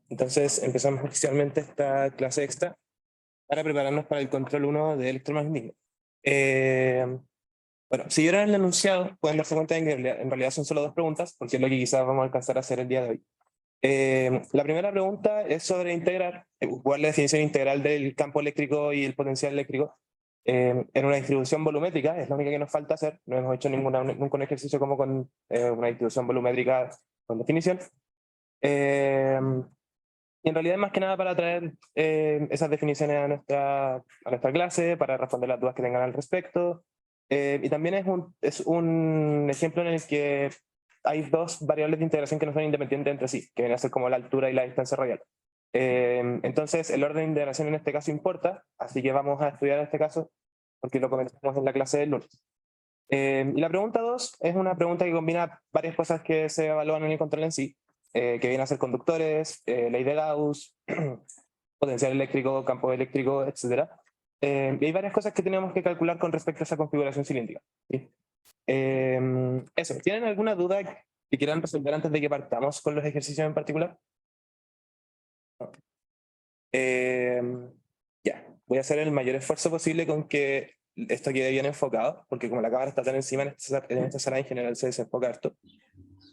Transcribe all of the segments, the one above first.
Entonces empezamos oficialmente esta clase extra para prepararnos para el control 1 de electromagnetismo. Bueno, si vieron el enunciado, pueden darse cuenta de que en realidad son solo dos preguntas, porque es lo que quizás vamos a alcanzar a hacer el día de hoy. La primera pregunta es sobre integrar, buscar la definición integral del campo eléctrico y el potencial eléctrico en una distribución volumétrica. Es la única que nos falta hacer. No hemos hecho nunca un ejercicio como con una distribución volumétrica con definición. Y en realidad más que nada para traer esas definiciones a nuestra clase, para responder las dudas que tengan al respecto. Y también es un ejemplo en el que hay dos variables de integración que no son independientes entre sí, que vienen a ser como la altura y la distancia radial. Entonces el orden de integración en este caso importa, así que vamos a estudiar este caso porque lo comentamos en la clase del lunes. Y la pregunta 2 es una pregunta que combina varias cosas que se evalúan en el control en sí, que vienen a ser conductores, ley de Gauss, potencial eléctrico, campo eléctrico, etc. Y hay varias cosas que tenemos que calcular con respecto a esa configuración cilíndrica, ¿sí? Eso, ¿tienen alguna duda que quieran resolver antes de que partamos con los ejercicios en particular? No. Ya, voy a hacer el mayor esfuerzo posible con que esto quede bien enfocado, porque como la cámara está tan encima en esta sala en general se desenfoca harto.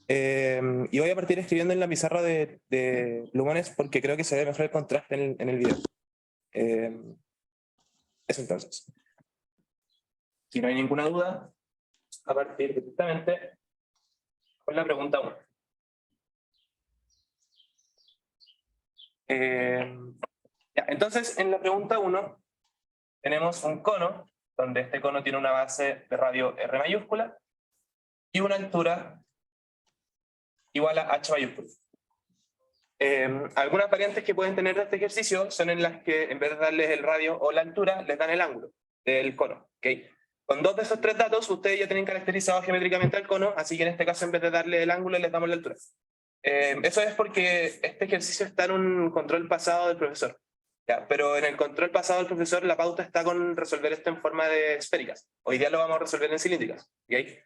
Y voy a partir escribiendo en la pizarra de Lumones porque creo que se ve mejor el contraste en el video. Eso entonces. Si no hay ninguna duda, a partir directamente con la pregunta 1. Entonces, en la pregunta 1 tenemos un cono, donde este cono tiene una base de radio R mayúscula y una altura igual a H mayúscula. Algunas variantes que pueden tener de este ejercicio son en las que en vez de darles el radio o la altura, les dan el ángulo del cono. ¿Okay? Con dos de esos tres datos, ustedes ya tienen caracterizado geométricamente el cono, así que en este caso en vez de darle el ángulo, les damos la altura. Eso es porque este ejercicio está en un control pasado del profesor. ¿Ya? Pero en el control pasado del profesor la pauta está con resolver esto en forma de esféricas. Hoy día lo vamos a resolver en cilíndricas. ¿Okay?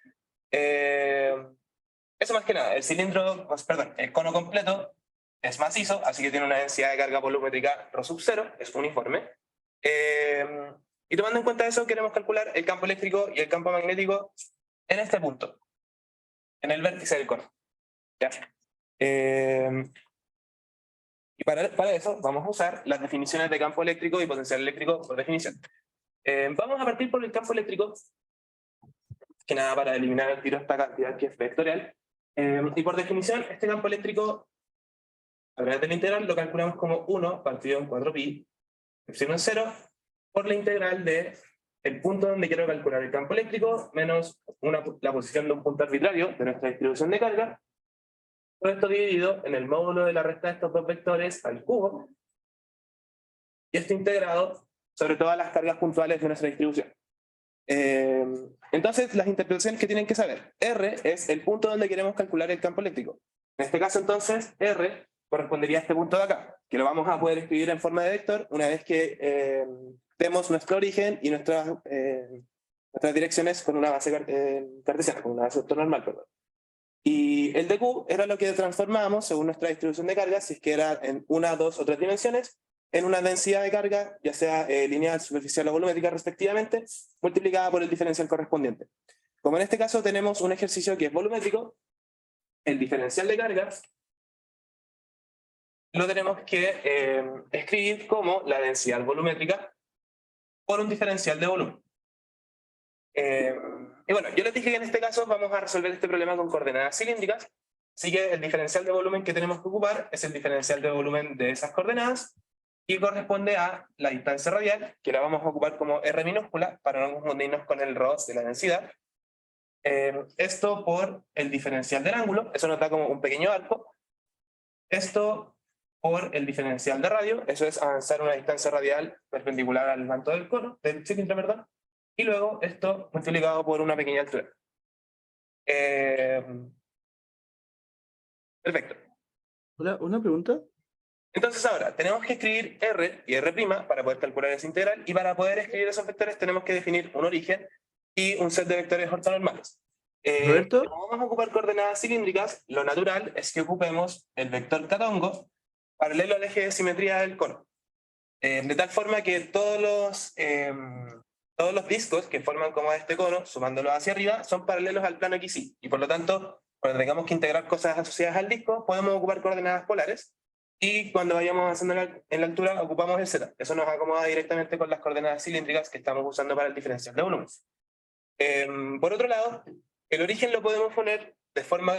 Eso más que nada, el cono completo es macizo, así que tiene una densidad de carga volumétrica ρ sub 0, es uniforme. Y tomando en cuenta eso, queremos calcular el campo eléctrico y el campo magnético en este punto, en el vértice del cono. ¿Ya? Y para eso vamos a usar las definiciones de campo eléctrico y potencial eléctrico por definición. Vamos a partir por el campo eléctrico, que nada para eliminar el tiro esta cantidad que es vectorial. Y por definición, este campo eléctrico, a través de la integral, lo calculamos como 1 partido en 4pi, epsilon 0, por la integral de el punto donde quiero calcular el campo eléctrico, menos la posición de un punto arbitrario de nuestra distribución de carga, todo esto dividido en el módulo de la resta de estos dos vectores al cubo, y esto integrado sobre todas las cargas puntuales de nuestra distribución. Entonces, las interpretaciones que tienen que saber. R es el punto donde queremos calcular el campo eléctrico. En este caso, entonces, R correspondería a este punto de acá, que lo vamos a poder escribir en forma de vector una vez que demos nuestro origen y nuestras direcciones con una base cartesiana, con una base vector normal, perdón. Y el de Q era lo que transformábamos según nuestra distribución de cargas, si es que era en una, dos o tres dimensiones, en una densidad de carga, ya sea lineal, superficial o volumétrica respectivamente, multiplicada por el diferencial correspondiente. Como en este caso tenemos un ejercicio que es volumétrico, el diferencial de cargas lo tenemos que escribir como la densidad volumétrica por un diferencial de volumen. Y bueno, yo les dije que en este caso vamos a resolver este problema con coordenadas cilíndricas, así que el diferencial de volumen que tenemos que ocupar es el diferencial de volumen de esas coordenadas, y corresponde a la distancia radial, que la vamos a ocupar como R minúscula, para no confundirnos con el ρ de la densidad. Esto por el diferencial del ángulo, eso nos da como un pequeño arco. Esto por el diferencial de radio, eso es avanzar una distancia radial perpendicular al manto del cono, del cilindro, perdón. Y luego esto multiplicado por una pequeña altura. Perfecto. Una pregunta. Entonces ahora, tenemos que escribir R y R' para poder calcular esa integral, y para poder escribir esos vectores tenemos que definir un origen y un set de vectores ortonormales. Roberto. Como vamos a ocupar coordenadas cilíndricas, lo natural es que ocupemos el vector catongo paralelo al eje de simetría del cono. De tal forma que todos los discos que forman como este cono, sumándolos hacia arriba, son paralelos al plano XY. Y por lo tanto, cuando tengamos que integrar cosas asociadas al disco, podemos ocupar coordenadas polares. Y cuando vayamos avanzando en la altura, ocupamos el Z. Eso nos acomoda directamente con las coordenadas cilíndricas que estamos usando para el diferencial de volumen. Por otro lado, el origen lo podemos poner de forma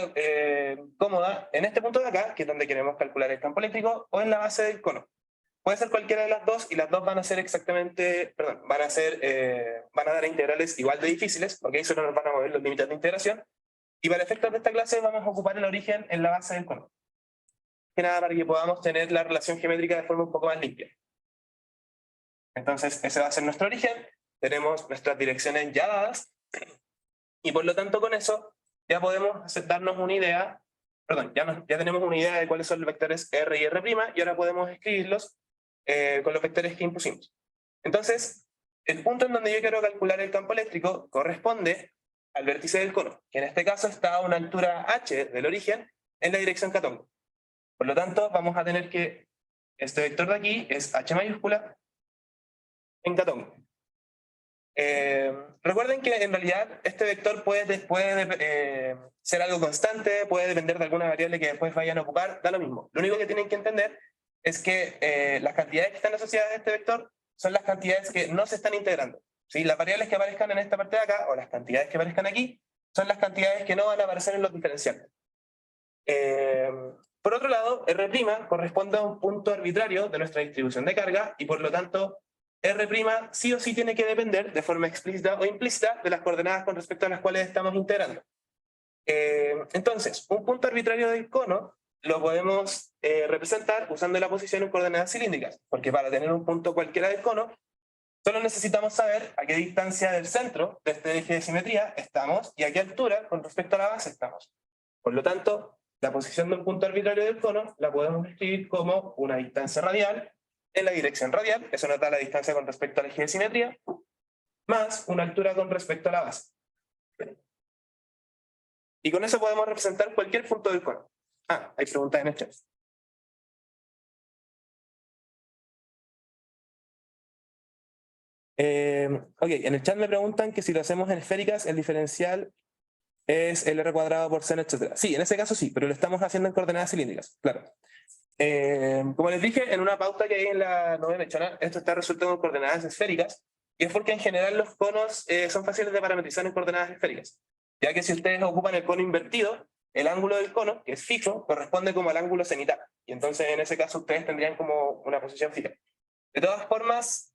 cómoda en este punto de acá, que es donde queremos calcular el campo eléctrico, o en la base del cono. Puede ser cualquiera de las dos, y las dos van a ser exactamente, perdón, van a dar integrales igual de difíciles, porque ahí solo nos van a mover los límites de integración. Y para efectos de esta clase vamos a ocupar el origen en la base del cono. Que nada, para que podamos tener la relación geométrica de forma un poco más limpia. Entonces, ese va a ser nuestro origen. Tenemos nuestras direcciones ya dadas. Y por lo tanto, con eso ya podemos darnos una idea, perdón, ya tenemos una idea de cuáles son los vectores R y R', y ahora podemos escribirlos con los vectores que impusimos. Entonces, el punto en donde yo quiero calcular el campo eléctrico corresponde al vértice del cono, que en este caso está a una altura h del origen en la dirección catongo. Por lo tanto, vamos a tener que este vector de aquí es h mayúscula en catongo. Recuerden que en realidad este vector puede ser algo constante, puede depender de alguna variable que después vayan a ocupar, da lo mismo. Lo único que tienen que entender es que las cantidades que están asociadas a este vector son las cantidades que no se están integrando. ¿Sí? Las variables que aparezcan en esta parte de acá, o las cantidades que aparezcan aquí, son las cantidades que no van a aparecer en los diferenciales. Por otro lado, R' corresponde a un punto arbitrario de nuestra distribución de carga, y por lo tanto R' sí o sí tiene que depender de forma explícita o implícita de las coordenadas con respecto a las cuales estamos integrando. Entonces, un punto arbitrario del cono lo podemos representar usando la posición en coordenadas cilíndricas, porque para tener un punto cualquiera del cono, solo necesitamos saber a qué distancia del centro de este eje de simetría estamos y a qué altura con respecto a la base estamos. Por lo tanto, la posición de un punto arbitrario del cono la podemos escribir como una distancia radial en la dirección radial, eso nos da la distancia con respecto al eje de simetría, más una altura con respecto a la base. Y con eso podemos representar cualquier punto del cono. Ah, hay preguntas en el chat. Ok, en el chat me preguntan que si lo hacemos en esféricas, el diferencial es el R cuadrado por seno, etc. Sí, en ese caso sí, pero lo estamos haciendo en coordenadas cilíndricas, claro. Como les dije, en una pauta que hay en la 9 mechona, esto está resuelto con coordenadas esféricas, y es porque en general los conos son fáciles de parametrizar en coordenadas esféricas, ya que si ustedes ocupan el cono invertido, el ángulo del cono, que es fijo, corresponde como al ángulo cenital, y entonces en ese caso ustedes tendrían como una posición fija. De todas formas,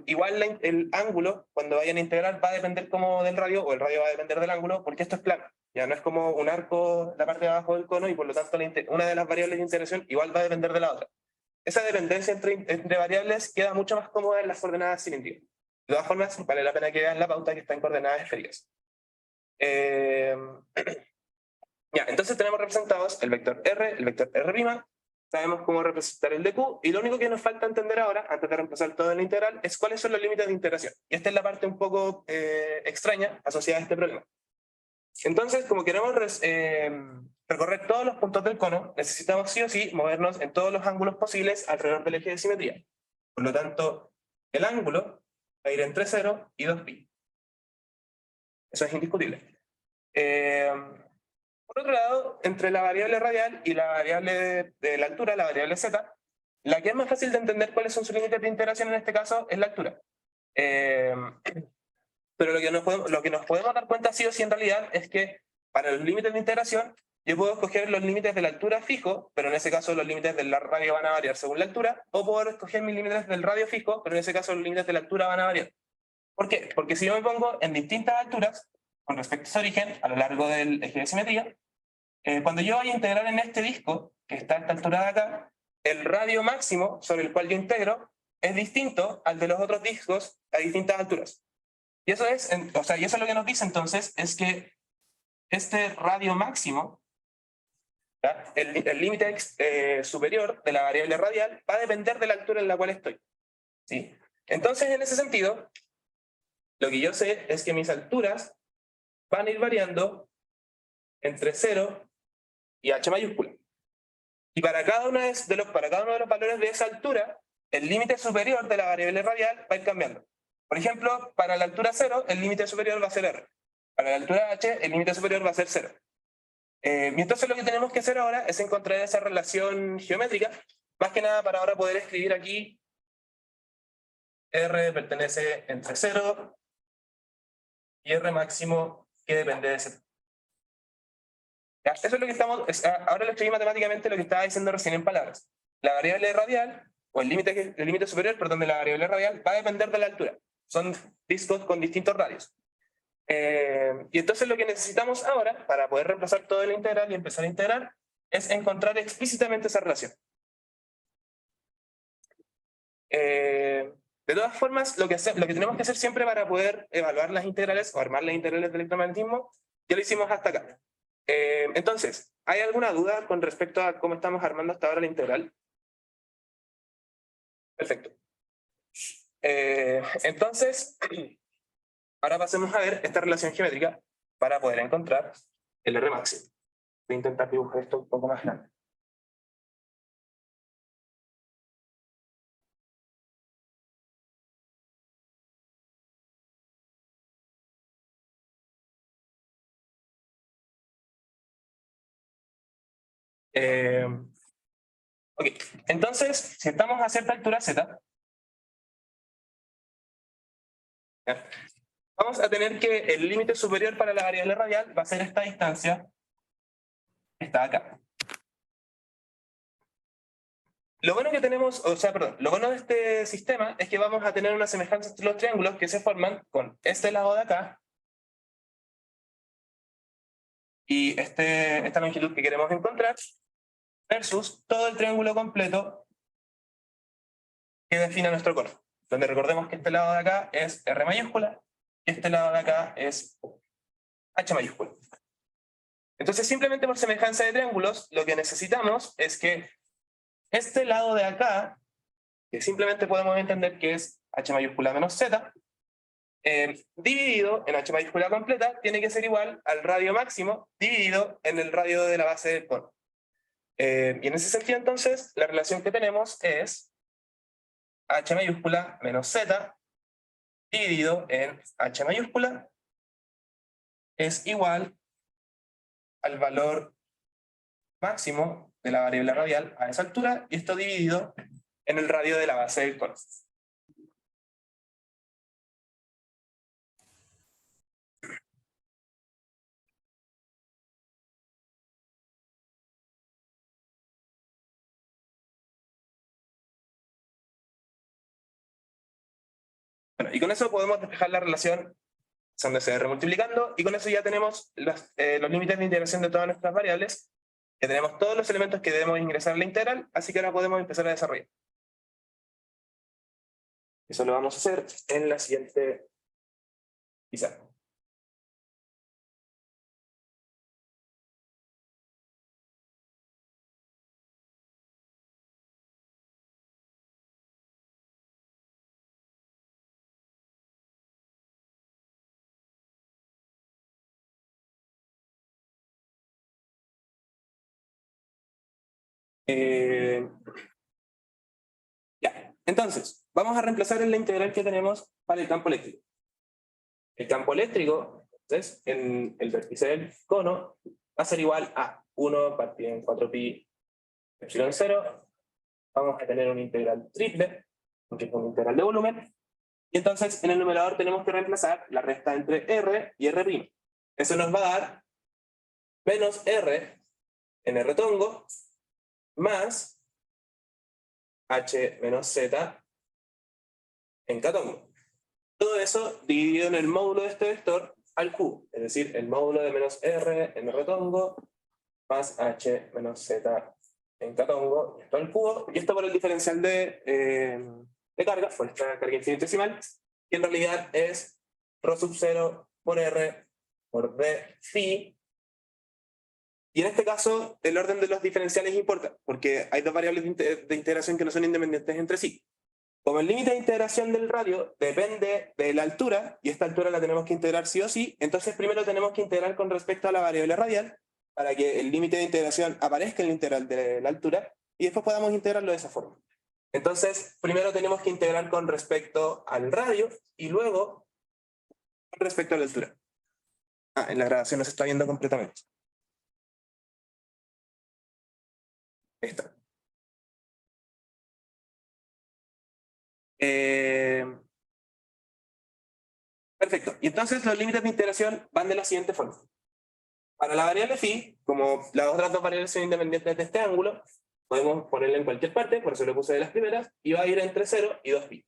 igual el ángulo, cuando vayan a integrar, va a depender como del radio, o el radio va a depender del ángulo, porque esto es plano. Ya no es como un arco la parte de abajo del cono, y por lo tanto una de las variables de integración igual va a depender de la otra. Esa dependencia entre variables queda mucho más cómoda en las coordenadas cilíndricas. De todas formas, vale la pena que vean la pauta que está en coordenadas esféricas. Ya, entonces tenemos representados el vector R, el vector R', sabemos cómo representar el de Q, y lo único que nos falta entender ahora, antes de reemplazar todo en la integral, es cuáles son los límites de integración. Y esta es la parte un poco extraña asociada a este problema. Entonces, como queremos recorrer todos los puntos del cono, necesitamos sí o sí movernos en todos los ángulos posibles alrededor del eje de simetría. Por lo tanto, el ángulo va a ir entre 0 y 2π. Eso es indiscutible. Por otro lado, entre la variable radial y la variable de la altura, la variable z, la que es más fácil de entender cuáles son sus límites de integración en este caso es la altura. Pero lo que nos podemos dar cuenta sí o sí en realidad es que para los límites de integración yo puedo escoger los límites de la altura fijo, pero en ese caso los límites del radio van a variar según la altura, o puedo escoger mis límites del radio fijo, pero en ese caso los límites de la altura van a variar. ¿Por qué? Porque si yo me pongo en distintas alturas con respecto a su origen a lo largo del eje de simetría, cuando yo vaya a integrar en este disco, que está a esta altura de acá, el radio máximo sobre el cual yo integro es distinto al de los otros discos a distintas alturas. Y eso es, y eso lo que nos dice entonces es que este radio máximo, ¿ya? El límite superior de la variable radial va a depender de la altura en la cual estoy. ¿Sí? Entonces, en ese sentido, lo que yo sé es que mis alturas van a ir variando entre 0 y h mayúscula. Y para cada uno para cada uno de los valores de esa altura, el límite superior de la variable radial va a ir cambiando. Por ejemplo, para la altura 0, el límite superior va a ser r. Para la altura h, el límite superior va a ser 0. Y entonces lo que tenemos que hacer ahora es encontrar esa relación geométrica, más que nada para ahora poder escribir aquí r pertenece entre 0 y r máximo que depende de 0. ¿Ya? Eso es lo que ahora lo escribí matemáticamente lo que estaba diciendo recién en palabras. La variable radial, o el límite superior, perdón, de la variable radial va a depender de la altura. Son discos con distintos radios. Y entonces lo que necesitamos ahora, para poder reemplazar todo el integral y empezar a integrar, es encontrar explícitamente esa relación. De todas formas, lo que tenemos que hacer siempre para poder evaluar las integrales o armar las integrales del electromagnetismo, ya lo hicimos hasta acá. Entonces, ¿hay alguna duda con respecto a cómo estamos armando hasta ahora la integral? Perfecto. Entonces, ahora pasemos a ver esta relación geométrica para poder encontrar el R máximo. Voy a intentar dibujar esto un poco más grande. Ok, entonces, si estamos a cierta altura z, vamos a tener que el límite superior para la variable radial va a ser esta distancia, está acá. Lo bueno que tenemos, lo bueno de este sistema es que vamos a tener una semejanza entre los triángulos que se forman con este lado de acá y esta longitud que queremos encontrar versus todo el triángulo completo que define nuestro cono. Donde recordemos que este lado de acá es R mayúscula y este lado de acá es H mayúscula. Entonces, simplemente por semejanza de triángulos, lo que necesitamos es que este lado de acá, que simplemente podemos entender que es H mayúscula menos Z, dividido en H mayúscula completa, tiene que ser igual al radio máximo dividido en el radio de la base del cono. Y en ese sentido, entonces, la relación que tenemos es H mayúscula menos Z dividido en H mayúscula es igual al valor máximo de la variable radial a esa altura, y esto dividido en el radio de la base del cono. Bueno, y con eso podemos despejar la relación donde se remultiplicando, y con eso ya tenemos los límites de integración de todas nuestras variables, que tenemos todos los elementos que debemos ingresar a la integral, así que ahora podemos empezar a desarrollar. Eso lo vamos a hacer en la siguiente pizarra. Ya, entonces, vamos a reemplazar en la integral que tenemos para el campo eléctrico. El campo eléctrico, entonces, en el vértice del cono, va a ser igual a 1 partido en 4pi epsilon 0. Vamos a tener una integral triple, porque es una integral de volumen. Y entonces, en el numerador tenemos que reemplazar la resta entre R y R'. Eso nos va a dar menos R en R tongo más H menos Z en K tongo. Todo eso dividido en el módulo de este vector al cubo, es decir, el módulo de menos R en R tongo más H menos Z en K tongo, esto al cubo, y esto por el diferencial de carga, por esta carga infinitesimal, que en realidad es ρ sub 0 por R por D phi. Y en este caso, el orden de los diferenciales importa, porque hay dos variables de integración que no son independientes entre sí. Como el límite de integración del radio depende de la altura, y esta altura la tenemos que integrar sí o sí, entonces primero tenemos que integrar con respecto a la variable radial, para que el límite de integración aparezca en el integral de la altura y después podamos integrarlo de esa forma. Entonces, primero tenemos que integrar con respecto al radio y luego con respecto a la altura. En la grabación no se está viendo completamente. Ahí está. Perfecto. Y entonces los límites de integración van de la siguiente forma. Para la variable phi, como las otras dos variables son independientes de este ángulo, podemos ponerla en cualquier parte, por eso lo puse de las primeras, y va a ir entre 0 y 2pi.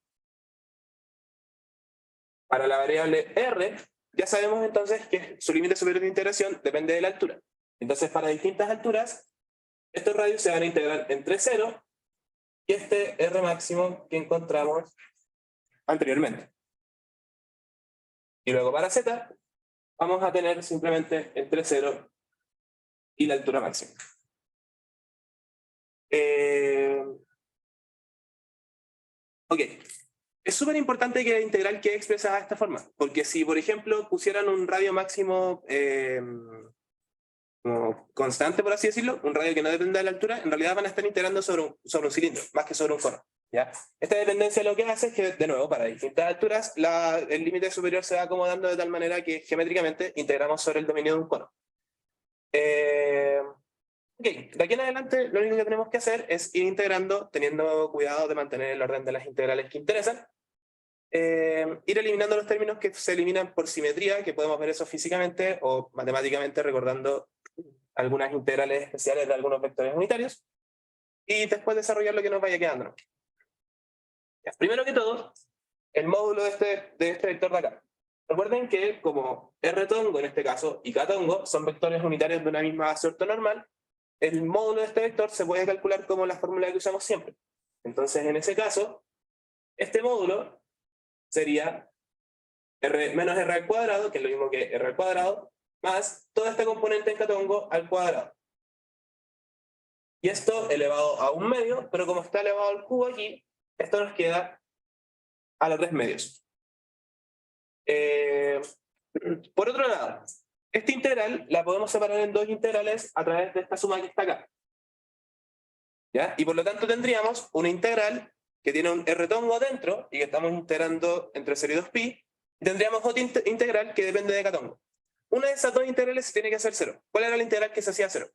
Para la variable r, ya sabemos entonces que su límite superior de integración depende de la altura. Entonces, para distintas alturas, estos radios se van a integrar entre 0 y este r máximo que encontramos anteriormente. Y luego para z, vamos a tener simplemente entre 0 y la altura máxima. Ok. Es súper importante que la integral quede expresada de esta forma, porque si, por ejemplo, pusieran un radio máximo como constante, por así decirlo, un radio que no dependa de la altura, en realidad van a estar integrando sobre un cilindro, más que sobre un cono. ¿Ya? Esta dependencia lo que hace es que, de nuevo, para distintas alturas, el límite superior se va acomodando de tal manera que geométricamente integramos sobre el dominio de un cono. Ok, de aquí en adelante lo único que tenemos que hacer es ir integrando, teniendo cuidado de mantener el orden de las integrales que interesan, ir eliminando los términos que se eliminan por simetría, que podemos ver eso físicamente o matemáticamente recordando algunas integrales especiales de algunos vectores unitarios, y después desarrollar lo que nos vaya quedando. Ya, primero que todo, el módulo de este vector de acá. Recuerden que como R tongo en este caso y K tongo son vectores unitarios de una misma base ortonormal, el módulo de este vector se puede calcular como la fórmula que usamos siempre. Entonces, en ese caso, este módulo sería R menos R al cuadrado, que es lo mismo que R al cuadrado, más toda esta componente en K tongo al cuadrado. Y esto elevado a 1/2, pero como está elevado al cubo aquí, esto nos queda a los 3/2. Por otro lado, esta integral la podemos separar en dos integrales a través de esta suma que está acá. ¿Ya? Y por lo tanto tendríamos una integral que tiene un R tongo dentro y que estamos integrando entre 0 y 2pi, y tendríamos otra integral que depende de K tongo. Una de esas dos integrales se tiene que hacer 0. ¿Cuál era la integral que se hacía 0?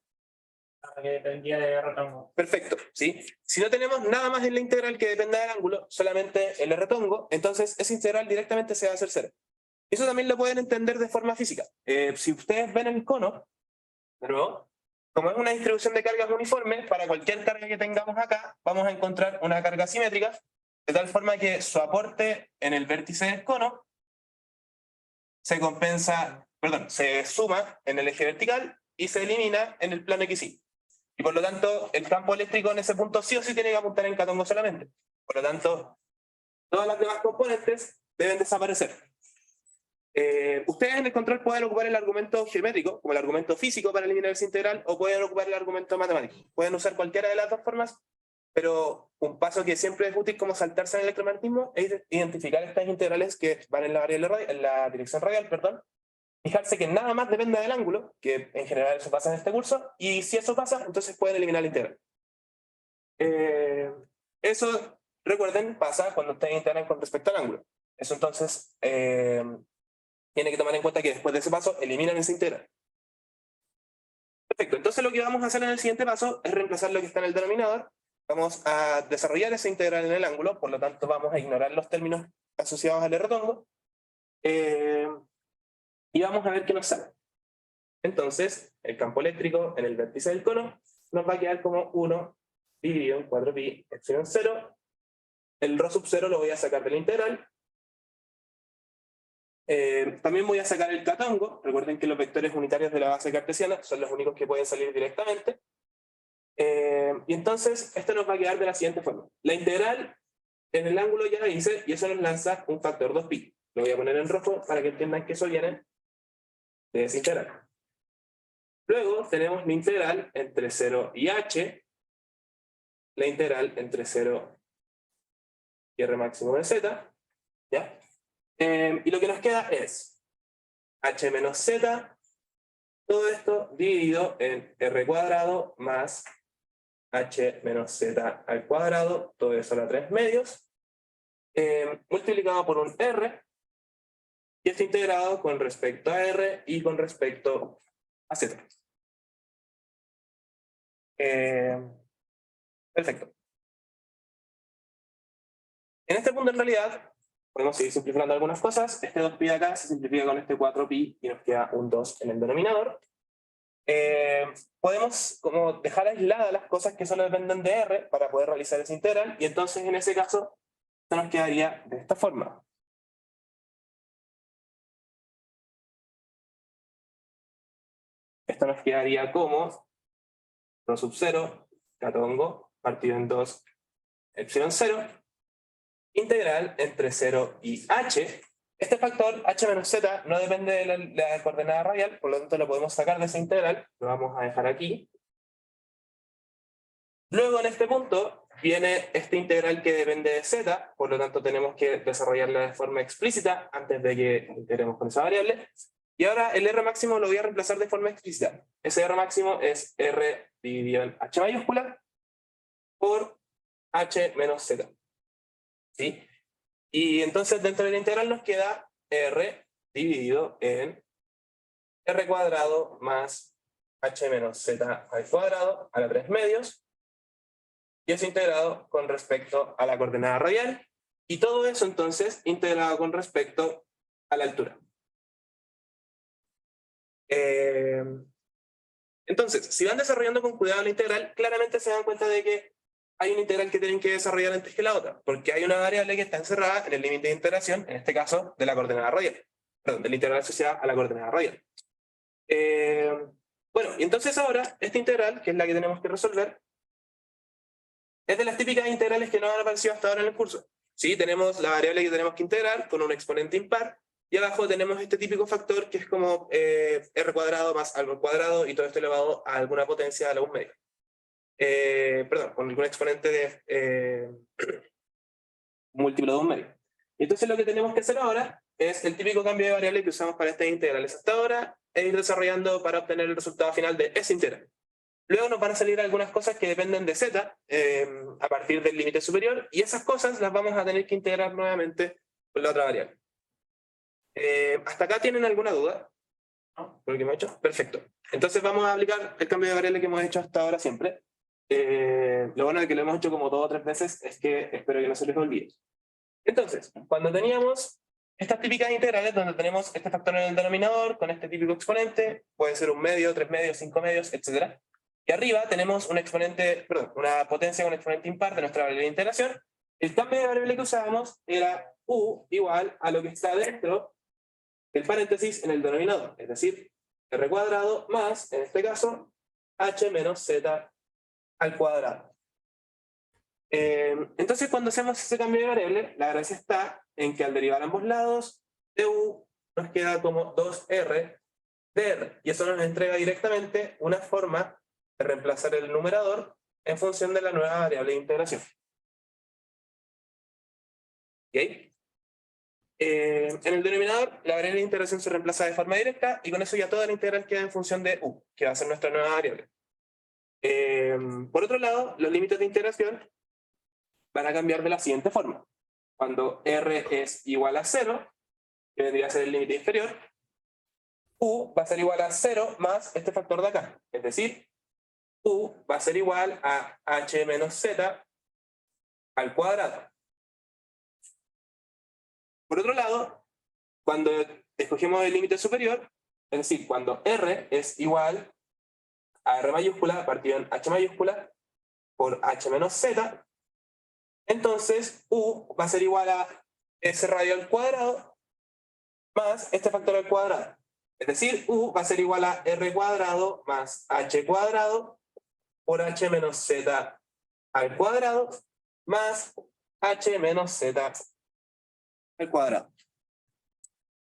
Que dependía de R tongo. Perfecto, ¿sí? Si no tenemos nada más en la integral que dependa del ángulo, solamente el R tongo, entonces esa integral directamente se va a hacer 0. Eso también lo pueden entender de forma física. Si ustedes ven el cono, de nuevo, como es una distribución de cargas uniforme, para cualquier carga que tengamos acá, vamos a encontrar una carga simétrica, de tal forma que su aporte en el vértice del cono se suma en el eje vertical y se elimina en el plano XY. Y por lo tanto, el campo eléctrico en ese punto sí o sí tiene que apuntar en K tongo solamente. Por lo tanto, todas las demás componentes deben desaparecer. Ustedes en el control pueden ocupar el argumento geométrico, como el argumento físico para eliminar esa integral, o pueden ocupar el argumento matemático. Pueden usar cualquiera de las dos formas, pero un paso que siempre es útil como saltarse en el electromagnetismo es identificar estas integrales que van en la dirección radial, perdón, fijarse que nada más depende del ángulo, que en general eso pasa en este curso, y si eso pasa, entonces pueden eliminar la integral. Eso, recuerden, pasa cuando ustedes integran con respecto al ángulo. Eso entonces tiene que tomar en cuenta que después de ese paso eliminan esa integral. Perfecto, entonces lo que vamos a hacer en el siguiente paso es reemplazar lo que está en el denominador. Vamos a desarrollar esa integral en el ángulo, por lo tanto vamos a ignorar los términos asociados al R tongo. Y vamos a ver qué nos sale. Entonces, el campo eléctrico en el vértice del cono nos va a quedar como 1 dividido en 4pi epsilon 0. El ρ sub 0 lo voy a sacar de la integral. También voy a sacar el K tongo. Recuerden que los vectores unitarios de la base cartesiana son los únicos que pueden salir directamente. Y entonces, esto nos va a quedar de la siguiente forma. La integral en el ángulo ya la hice y eso nos lanza un factor 2pi. Lo voy a poner en rojo para que entiendan que eso viene de esa integral. Luego tenemos la integral entre 0 y h, la integral entre 0 y r máximo de z, ¿ya? Y lo que nos queda es h menos z Todo esto dividido en r cuadrado más h menos z al cuadrado, todo eso a la 3 medios, multiplicado por un r, y esto integrado con respecto a r y con respecto a z. Perfecto. En este punto, en realidad, podemos seguir simplificando algunas cosas. Este 2pi acá se simplifica con este 4pi y nos queda un 2 en el denominador. Podemos como dejar aisladas las cosas que solo dependen de r para poder realizar esa integral, y entonces en ese caso esto nos quedaría de esta forma. Esto nos quedaría como rho sub 0, catongo, partido en 2, epsilon 0, integral entre 0 y h. Este factor, h menos z, no depende de la coordenada radial, por lo tanto lo podemos sacar de esa integral, lo vamos a dejar aquí. Luego en este punto viene este integral que depende de z, por lo tanto tenemos que desarrollarla de forma explícita antes de que integremos con esa variable. Y ahora el r máximo lo voy a reemplazar de forma explícita. Ese r máximo es r dividido en h mayúscula por h menos z. ¿Sí? Y entonces dentro de la integral nos queda r dividido en r cuadrado más h menos z al cuadrado a la 3 medios, y es integrado con respecto a la coordenada radial, y todo eso entonces integrado con respecto a la altura. Entonces, si van desarrollando con cuidado la integral, claramente se dan cuenta de que hay una integral que tienen que desarrollar antes que la otra, porque hay una variable que está encerrada en el límite de integración, en este caso, de la coordenada radial. Perdón, de la integral asociada a la coordenada radial. Bueno, y entonces ahora, esta integral, que es la que tenemos que resolver, es de las típicas integrales que nos han aparecido hasta ahora en el curso. Sí, tenemos la variable que tenemos que integrar con un exponente impar, y abajo tenemos este típico factor que es como r cuadrado más algo al cuadrado, y todo esto elevado a alguna potencia a la 1 medio. Perdón, con algún exponente de múltiplo de 1 medio. Y entonces lo que tenemos que hacer ahora es el típico cambio de variable que usamos para estas integrales hasta ahora, e ir desarrollando para obtener el resultado final de esa integral. Luego nos van a salir algunas cosas que dependen de z a partir del límite superior, y esas cosas las vamos a tener que integrar nuevamente con la otra variable. ¿Hasta acá tienen alguna duda? ¿No? ¿Por lo que hemos hecho? Perfecto. Entonces vamos a aplicar el cambio de variable que hemos hecho hasta ahora siempre. Lo bueno de que lo hemos hecho como 2 o 3 veces es que espero que no se les olvide. Entonces, cuando teníamos estas típicas integrales donde tenemos este factor en el denominador con este típico exponente, puede ser 1 medio, 3 medios, 5 medios, etc. Y arriba tenemos un exponente, perdón, una potencia con exponente impar de nuestra variable de integración. El cambio de variable que usábamos era u igual a lo que está dentro del paréntesis en el denominador, es decir, r cuadrado más, en este caso, h menos z al cuadrado. Entonces, cuando hacemos ese cambio de variable, la gracia está en que al derivar ambos lados de u nos queda como 2r de r, y eso nos entrega directamente una forma de reemplazar el numerador en función de la nueva variable de integración. ¿Ok? En el denominador, la variable de integración se reemplaza de forma directa, y con eso ya toda la integral queda en función de u, que va a ser nuestra nueva variable. Por otro lado, los límites de integración van a cambiar de la siguiente forma. Cuando r es igual a 0, que vendría a ser el límite inferior, u va a ser igual a 0 más este factor de acá. Es decir, u va a ser igual a h menos z al cuadrado. Por otro lado, cuando escogemos el límite superior, es decir, cuando r es igual a r mayúscula partido en h mayúscula por h menos z, entonces u va a ser igual a s radio al cuadrado más este factor al cuadrado. Es decir, u va a ser igual a r cuadrado más h cuadrado por h menos z al cuadrado más h menos z al cuadrado.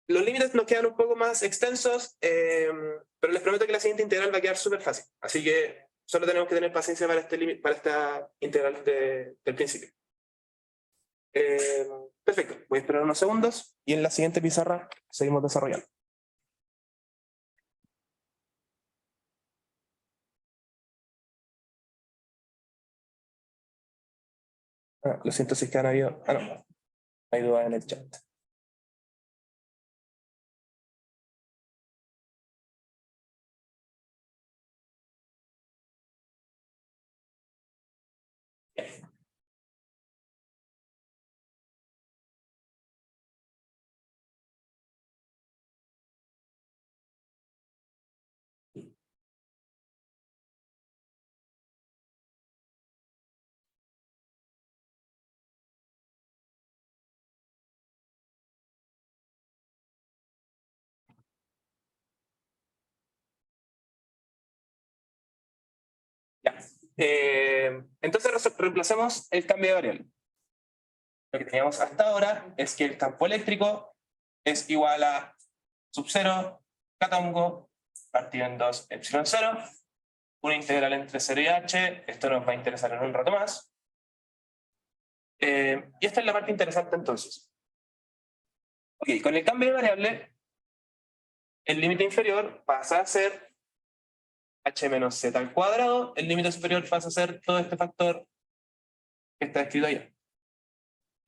Los límites nos quedan un poco más extensos, pero les prometo que la siguiente integral va a quedar súper fácil. Así que solo tenemos que tener paciencia para, para esta integral del principio. Perfecto, voy a esperar unos segundos y en la siguiente pizarra seguimos desarrollando. Lo siento si es que han habido... no. Hay dudas en el chat. Ya. Entonces reemplacemos el cambio de variable. Lo que teníamos hasta ahora es que el campo eléctrico es igual a sub 0, catongo, partido en 2, epsilon 0, una integral entre 0 y h, esto nos va a interesar en un rato más. Y esta es la parte interesante entonces. Ok, con el cambio de variable, el límite inferior pasa a ser h menos z al cuadrado, el límite superior pasa a ser todo este factor que está escrito allá.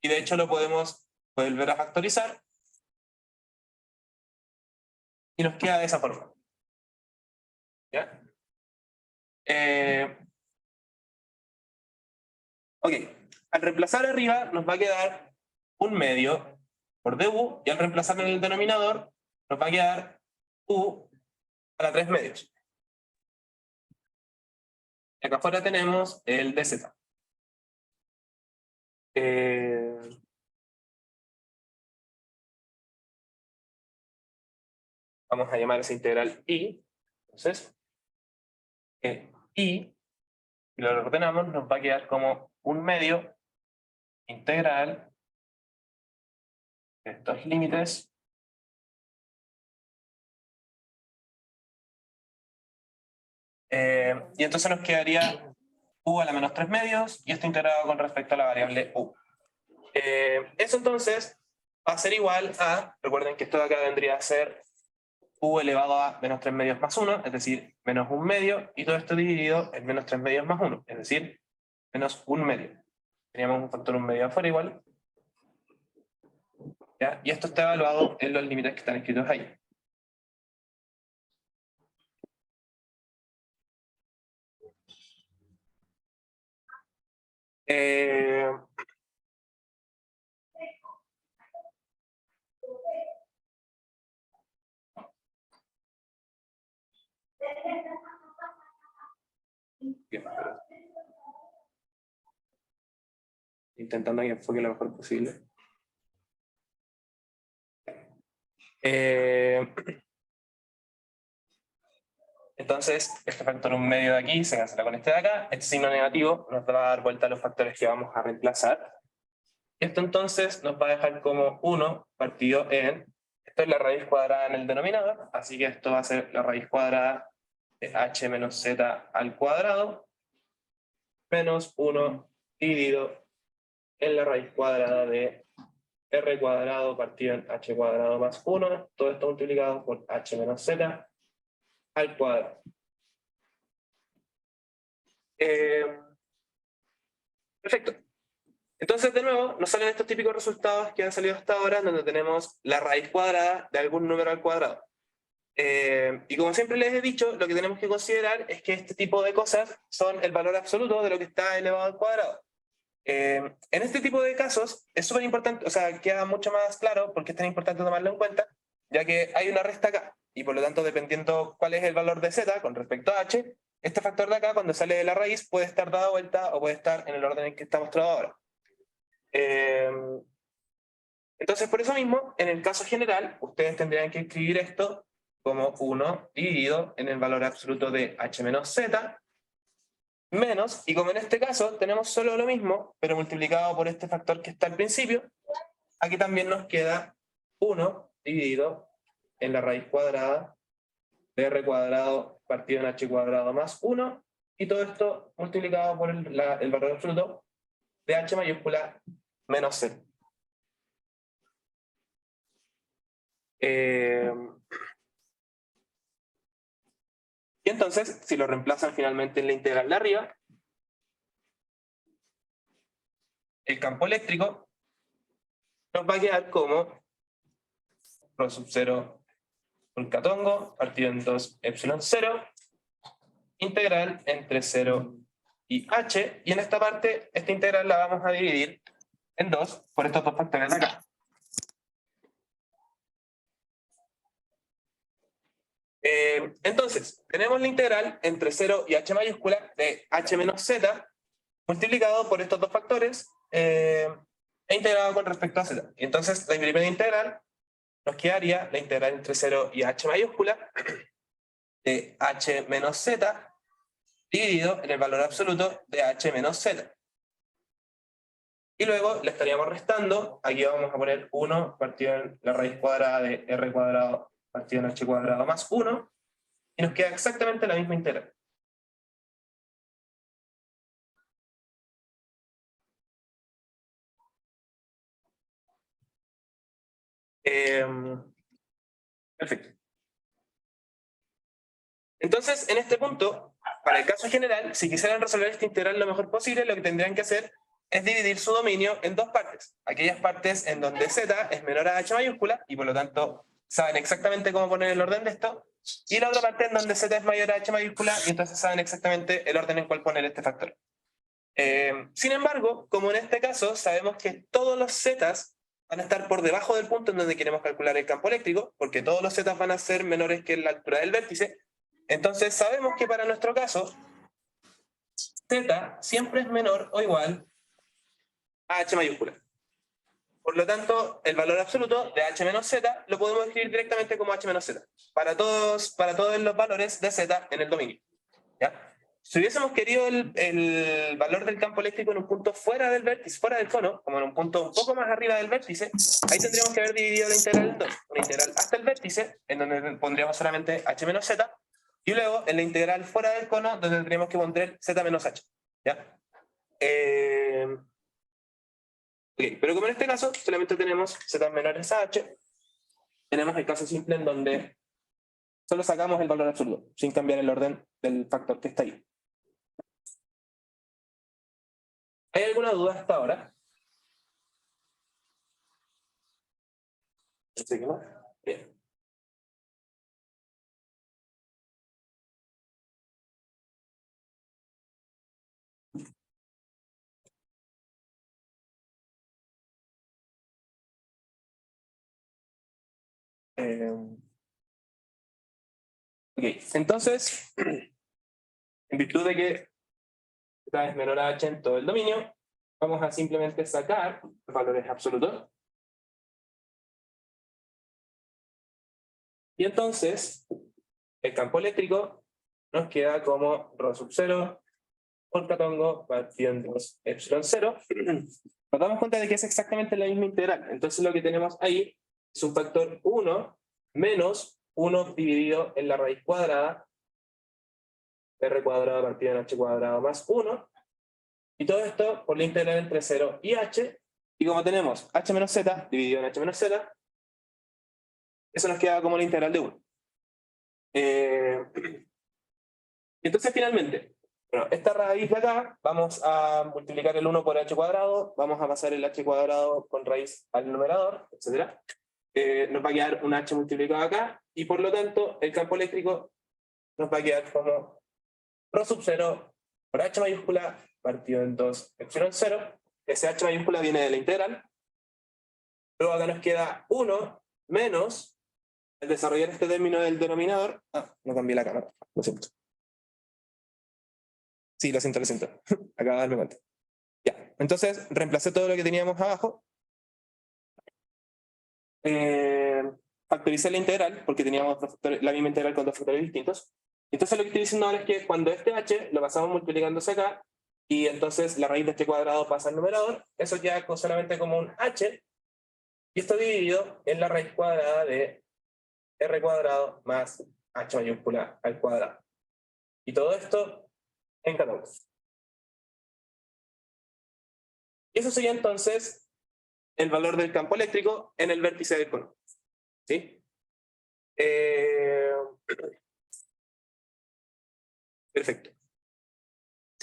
Y de hecho lo podemos volver a factorizar y nos queda de esa forma. ¿Ya? Ok, al reemplazar arriba nos va a quedar un medio por du y al reemplazar en el denominador nos va a quedar u a la 3 medios. Y acá afuera tenemos el dz. Vamos a llamar esa integral i. Entonces, i, si lo ordenamos, nos va a quedar como un medio integral de estos límites y entonces nos quedaría u a la menos 3 medios y esto integrado con respecto a la variable u. Eso entonces va a ser igual a, recuerden que esto de acá vendría a ser u elevado a menos 3 medios más 1, es decir, menos 1 medio, y todo esto dividido en menos 3 medios más 1, es decir, menos 1 medio. Teníamos un factor 1 medio afuera igual. ¿Ya? Y esto está evaluado en los límites que están escritos ahí. Eh, Bien, intentando que enfoque lo mejor posible. Entonces, este factor 1 medio de aquí se cancela con este de acá. Este signo negativo nos va a dar vuelta a los factores que vamos a reemplazar. Esto entonces nos va a dejar como 1 partido en... Esto es la raíz cuadrada en el denominador, así que esto va a ser la raíz cuadrada de h menos z al cuadrado menos 1 dividido en la raíz cuadrada de r cuadrado partido en h cuadrado más 1, todo esto multiplicado por h menos z al cuadrado. Perfecto. Entonces, de nuevo, nos salen estos típicos resultados que han salido hasta ahora, donde tenemos la raíz cuadrada de algún número al cuadrado. Y como siempre les he dicho, lo que tenemos que considerar es que este tipo de cosas son el valor absoluto de lo que está elevado al cuadrado. En este tipo de casos es súper importante, o sea, queda mucho más claro porque es tan importante tomarlo en cuenta, ya que hay una resta acá, y por lo tanto, dependiendo cuál es el valor de z con respecto a h, este factor de acá, cuando sale de la raíz, puede estar dado vuelta o puede estar en el orden en que está mostrado ahora. Entonces, por eso mismo, en el caso general, ustedes tendrían que escribir esto como 1 dividido en el valor absoluto de h menos z, menos, y como en este caso tenemos solo lo mismo, pero multiplicado por este factor que está al principio, aquí también nos queda 1 dividido en la raíz cuadrada de r cuadrado partido en h cuadrado más 1, y todo esto multiplicado por el valor absoluto de h mayúscula menos z. Y entonces, si lo reemplazan finalmente en la integral de arriba, el campo eléctrico nos va a quedar como rho sub 0 por catongo partido en 2 epsilon 0 integral entre 0 y h, y en esta parte esta integral la vamos a dividir en 2 por estos dos factores de acá. Entonces, tenemos la integral entre 0 y h mayúscula de h menos z multiplicado por estos dos factores e integrado con respecto a z. Y entonces, la primera integral nos quedaría la integral entre 0 y h mayúscula de h menos z dividido en el valor absoluto de h menos z. Y luego le estaríamos restando, aquí vamos a poner 1 partido en la raíz cuadrada de r cuadrado partido en h cuadrado más 1, y nos queda exactamente la misma integral. Perfecto. Entonces, en este punto, para el caso general, si quisieran resolver esta integral lo mejor posible, lo que tendrían que hacer es dividir su dominio en dos partes. Aquellas partes en donde z es menor a h mayúscula, y por lo tanto saben exactamente cómo poner el orden de esto, y la otra parte en donde z es mayor a h mayúscula, y entonces saben exactamente el orden en cual poner este factor. Sin embargo, como en este caso, sabemos que todos los z's van a estar por debajo del punto en donde queremos calcular el campo eléctrico, porque todos los z's van a ser menores que la altura del vértice. Entonces sabemos que para nuestro caso, z siempre es menor o igual a h mayúscula. Por lo tanto, el valor absoluto de h menos z lo podemos escribir directamente como h menos z, para todos los valores de z en el dominio. ¿Ya? Si hubiésemos querido el valor del campo eléctrico en un punto fuera del vértice, fuera del cono, como en un punto un poco más arriba del vértice, ahí tendríamos que haber dividido la integral en dos. Una integral hasta el vértice, en donde pondríamos solamente h menos z, y luego en la integral fuera del cono, donde tendríamos que poner z menos h. ¿Ya? Pero como en este caso solamente tenemos z menores a h, tenemos el caso simple en donde solo sacamos el valor absoluto, sin cambiar el orden del factor que está ahí. ¿Hay alguna duda hasta ahora? ¿Sí que no? Bien. Ok, entonces, en virtud de que z es menor a h en todo el dominio, vamos a simplemente sacar los valores absolutos. Y entonces, el campo eléctrico nos queda como rho sub 0 por catongo partido en 2 epsilon 0. Nos damos cuenta de que es exactamente la misma integral. Entonces lo que tenemos ahí es un factor 1 menos 1 dividido en la raíz cuadrada r cuadrado partido en h cuadrado más 1. Y todo esto por la integral entre 0 y h. Y como tenemos h menos z dividido en h menos z, eso nos queda como la integral de 1. Entonces finalmente, bueno, esta raíz de acá, vamos a multiplicar el 1 por h cuadrado, vamos a pasar el h cuadrado con raíz al numerador, etc. Nos va a quedar un h multiplicado acá, y por lo tanto el campo eléctrico nos va a quedar como rho sub 0 por h mayúscula partido en 2 epsilon 0. Ese h mayúscula viene de la integral. Luego acá nos queda 1 menos el desarrollar este término del denominador. No cambié la cámara, lo siento. Sí, lo siento, lo siento. Acabo de darme cuenta. Ya, entonces reemplacé todo lo que teníamos abajo. Factoricé la integral, porque teníamos la misma integral con dos factores distintos. Entonces lo que estoy diciendo ahora es que cuando este h lo pasamos multiplicándose acá, y entonces la raíz de este cuadrado pasa al numerador, eso queda solamente como un h, y esto dividido en la raíz cuadrada de r cuadrado más h mayúscula al cuadrado. Y todo esto en catongo. Y eso sería entonces el valor del campo eléctrico en el vértice del cono. ¿Sí? Perfecto.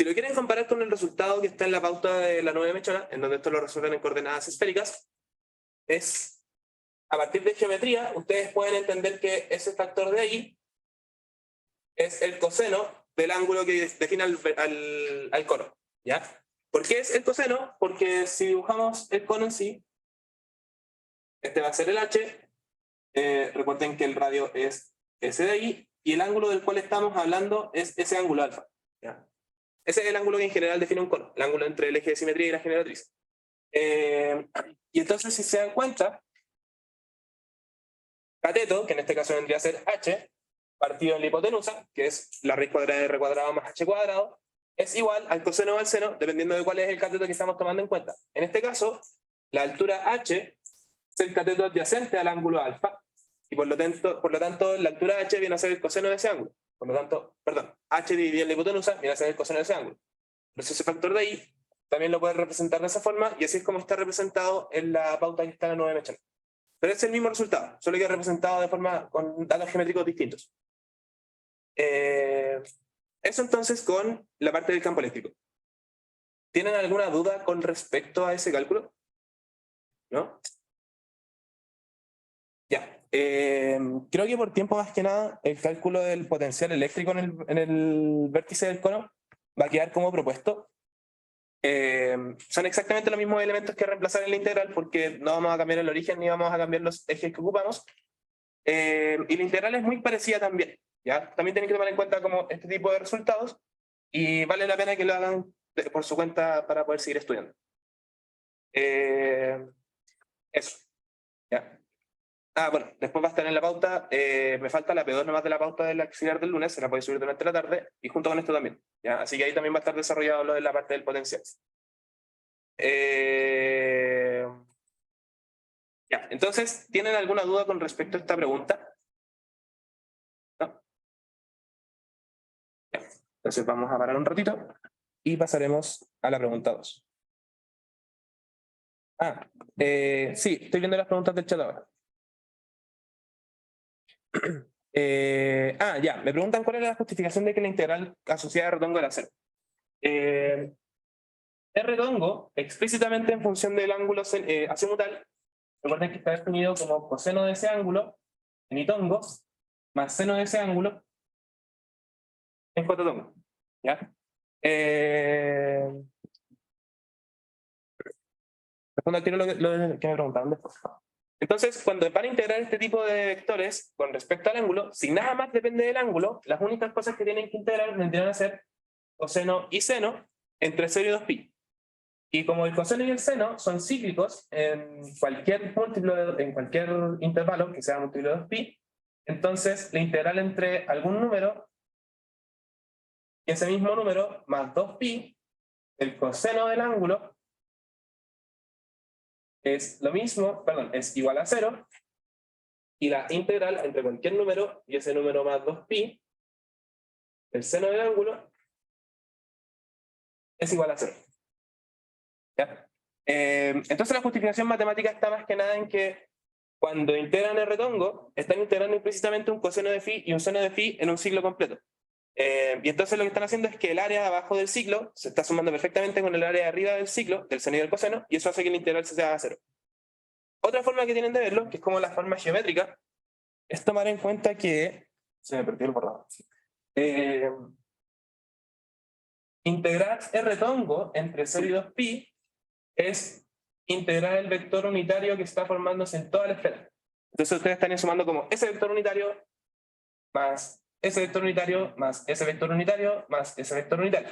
Si lo quieren comparar con el resultado que está en la pauta de la 9 mechona, en donde esto lo resuelven en coordenadas esféricas, es a partir de geometría, ustedes pueden entender que ese factor de ahí es el coseno del ángulo que define al cono, ¿ya? ¿Por qué es el coseno? Porque si dibujamos el cono en sí, este va a ser el h, recuerden que el radio es ese de ahí, y el ángulo del cual estamos hablando es ese ángulo alfa, ¿ya? Ese es el ángulo que en general define un cono, el ángulo entre el eje de simetría y la generatriz. Y entonces, si se dan cuenta, cateto, que en este caso vendría a ser h, partido en la hipotenusa, que es la raíz cuadrada de r cuadrado más h cuadrado, es igual al coseno o al seno, dependiendo de cuál es el cateto que estamos tomando en cuenta. En este caso, la altura h es el cateto adyacente al ángulo alfa, y por lo tanto la altura h viene a ser el coseno de ese ángulo. Por lo tanto, perdón, h dividido en la hipotenusa viene a ser el coseno de ese ángulo. Entonces ese factor de ahí también lo puedes representar de esa forma, y así es como está representado en la pauta que está en la 9 mechana. Pero es el mismo resultado, solo que representado de forma con datos geométricos distintos. Eso entonces con la parte del campo eléctrico. ¿Tienen alguna duda con respecto a ese cálculo? ¿No? Ya. Creo que por tiempo más que nada el cálculo del potencial eléctrico en el vértice del cono va a quedar como propuesto. Son exactamente los mismos elementos que reemplazar en la integral, porque no vamos a cambiar el origen ni vamos a cambiar los ejes que ocupamos. Y la integral es muy parecida también, ¿ya? También tienen que tomar en cuenta como este tipo de resultados, y vale la pena que lo hagan por su cuenta para poder seguir estudiando. Eso, ¿ya? Bueno, después va a estar en la pauta, me falta la P2 nomás de la pauta del auxiliar del lunes, se la puede subir durante la tarde, y junto con esto también, ¿ya? Así que ahí también va a estar desarrollado lo de la parte del potencial. Ya, entonces, ¿tienen alguna duda con respecto a esta pregunta? ¿No? Ya, entonces vamos a parar un ratito y pasaremos a la pregunta 2. Sí, estoy viendo las preguntas del chat ahora. Ya, me preguntan cuál es la justificación de que la integral asociada a retongo era cero. Retongo, explícitamente en función del ángulo azimutal, recuerden que está definido como coseno de ese ángulo en itongo más seno de ese ángulo en cototongo. ¿Ya? Respondo al tiro lo que me preguntaban después. Entonces, cuando van a integrar este tipo de vectores con respecto al ángulo, si nada más depende del ángulo, las únicas cosas que tienen que integrar vendrían a ser coseno y seno entre 0 y 2pi. Y como el coseno y el seno son cíclicos en cualquier múltiplo, en cualquier intervalo que sea múltiplo de 2pi, entonces la integral entre algún número y ese mismo número más 2pi, el coseno del ángulo, es lo mismo, perdón, es igual a 0, y la integral entre cualquier número y ese número más 2pi, el seno del ángulo, es igual a 0. ¿Ya? Entonces la justificación matemática está más que nada en que cuando integran el retongo, están integrando implícitamente un coseno de phi y un seno de phi en un ciclo completo. Y entonces lo que están haciendo es que el área de abajo del ciclo se está sumando perfectamente con el área de arriba del ciclo, del seno y del coseno, y eso hace que la integral se sea a 0. Otra forma que tienen de verlo, que es como la forma geométrica, es tomar en cuenta que... Se me perdió el borrador. Integrar R tongo entre 0 y 2pi es integrar el vector unitario que está formándose en toda la esfera. Entonces ustedes están sumando como ese vector unitario más ese vector unitario más ese vector unitario más ese vector unitario.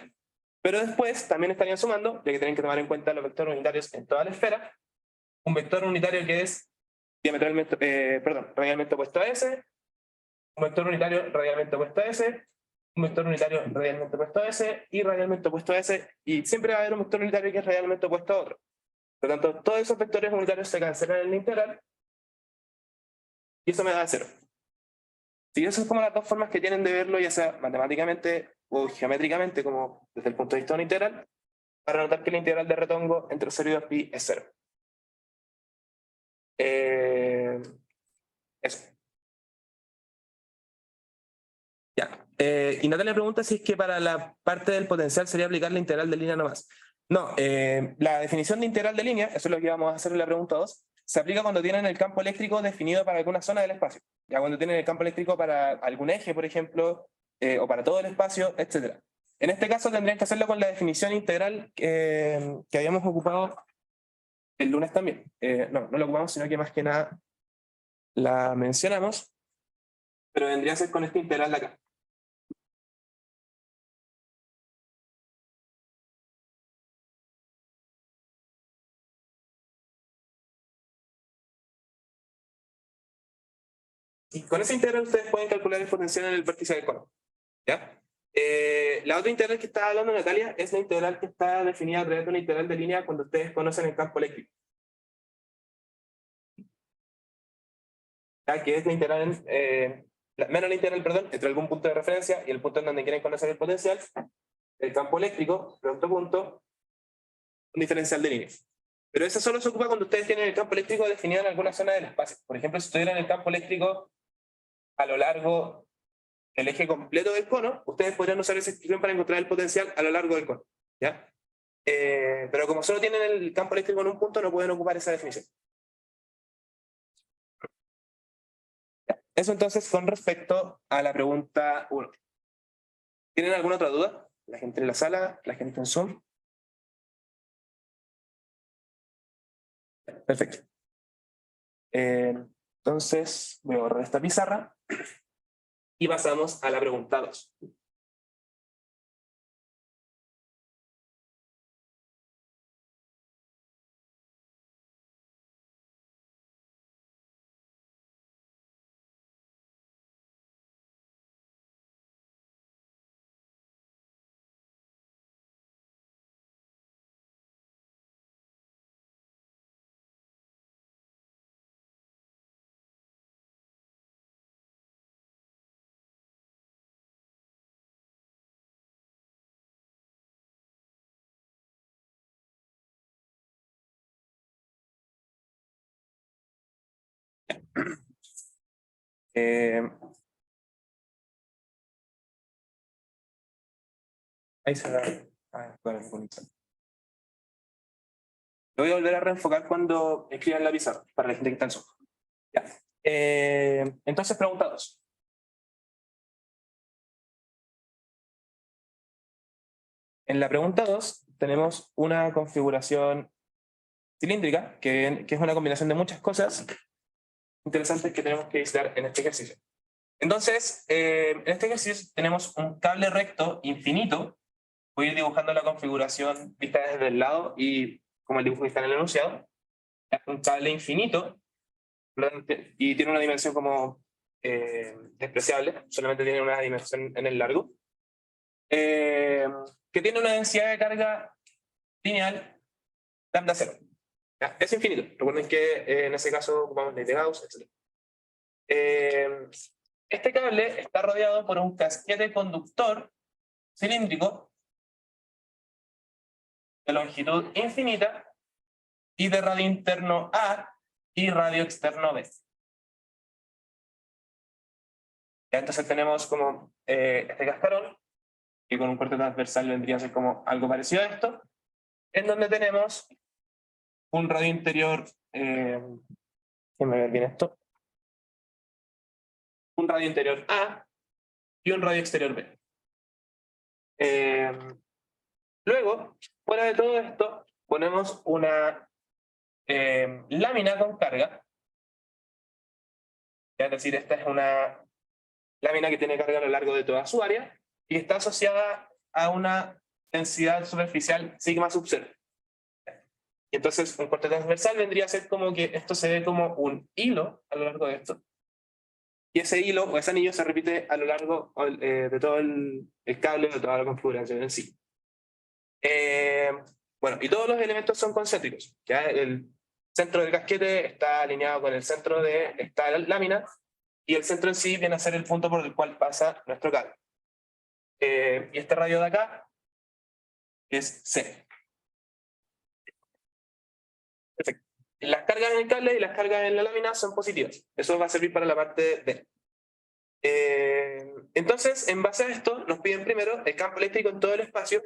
Pero después también estarían sumando, ya que tienen que tomar en cuenta los vectores unitarios en toda la esfera, un vector unitario que es radialmente opuesto a ese, un vector unitario radialmente opuesto a ese, un vector unitario radialmente opuesto a ese y radialmente opuesto a ese, y siempre va a haber un vector unitario que es radialmente opuesto a otro. Por lo tanto, todos esos vectores unitarios se cancelan en la integral y eso me da 0. Si esas son como las dos formas que tienen de verlo, ya sea matemáticamente o geométricamente, como desde el punto de vista de una integral, para notar que la integral de retongo entre 0 y 2pi es 0. Eso. Ya. Y Natalia pregunta si es que para la parte del potencial sería aplicar la integral de línea nomás. No, la definición de integral de línea, eso es lo que vamos a hacer en la pregunta 2, se aplica cuando tienen el campo eléctrico definido para alguna zona del espacio. Ya cuando tienen el campo eléctrico para algún eje, por ejemplo, o para todo el espacio, etc. En este caso tendrían que hacerlo con la definición integral que habíamos ocupado el lunes también. No lo ocupamos, sino que más que nada la mencionamos, pero vendría a ser con esta integral de acá. Y con esa integral ustedes pueden calcular el potencial en el vértice del cono. ¿Ya? La otra integral que está hablando Natalia es la integral que está definida a través de una integral de línea cuando ustedes conocen el campo eléctrico. ¿Ya? Que es la integral, menos la integral, perdón, entre algún punto de referencia y el punto en donde quieren conocer el potencial, el campo eléctrico, de otro punto, un diferencial de línea. Pero esa solo se ocupa cuando ustedes tienen el campo eléctrico definido en alguna zona del espacio. Por ejemplo, si tuvieran el campo eléctrico a lo largo del eje completo del cono, ustedes podrían usar esa expresión para encontrar el potencial a lo largo del cono. ¿Ya? Pero como solo tienen el campo eléctrico en un punto, no pueden ocupar esa definición. Eso entonces con respecto a la pregunta 1. ¿Tienen alguna otra duda? La gente en la sala, la gente en Zoom. Perfecto. Entonces voy a borrar esta pizarra y pasamos a la pregunta 2. Ahí se va. Lo voy a volver a reenfocar cuando escriban la pizarra, para la gente que está en Zoom. Ya. Entonces, pregunta 2. En la pregunta 2 tenemos una configuración cilíndrica, que es una combinación de muchas cosas interesantes que tenemos que visitar en este ejercicio. Entonces, en este ejercicio tenemos un cable recto infinito. Voy a ir dibujando la configuración vista desde el lado y como el dibujo que está en el enunciado. Es un cable infinito y tiene una dimensión como despreciable, solamente tiene una dimensión en el largo, que tiene una densidad de carga lineal lambda 0. ¿Ya? Es infinito. Recuerden que en ese caso ocupamos ley de Gauss, etc. Este cable está rodeado por un casquete conductor cilíndrico de longitud infinita y de radio interno A y radio externo B. Ya, entonces tenemos como este cascarón, que con un corte transversal vendría a ser como algo parecido a esto, en donde tenemos un radio interior, déjenme ver bien esto, un radio interior A y un radio exterior B. Luego, fuera de todo esto, ponemos una lámina con carga, es decir, esta es una lámina que tiene carga a lo largo de toda su área y está asociada a una densidad superficial sigma sub 0. Y entonces un corte transversal vendría a ser como que esto se ve como un hilo a lo largo de esto. Y ese hilo o ese anillo se repite a lo largo de todo el cable, de toda la configuración en sí. Bueno, y todos los elementos son concéntricos. ¿Ya? El centro del casquete está alineado con el centro de esta lámina y el centro en sí viene a ser el punto por el cual pasa nuestro cable. Y este radio de acá es C. Perfecto. Las cargas en el cable y las cargas en la lámina son positivas. Eso va a servir para la parte D. Entonces, en base a esto, nos piden primero el campo eléctrico en todo el espacio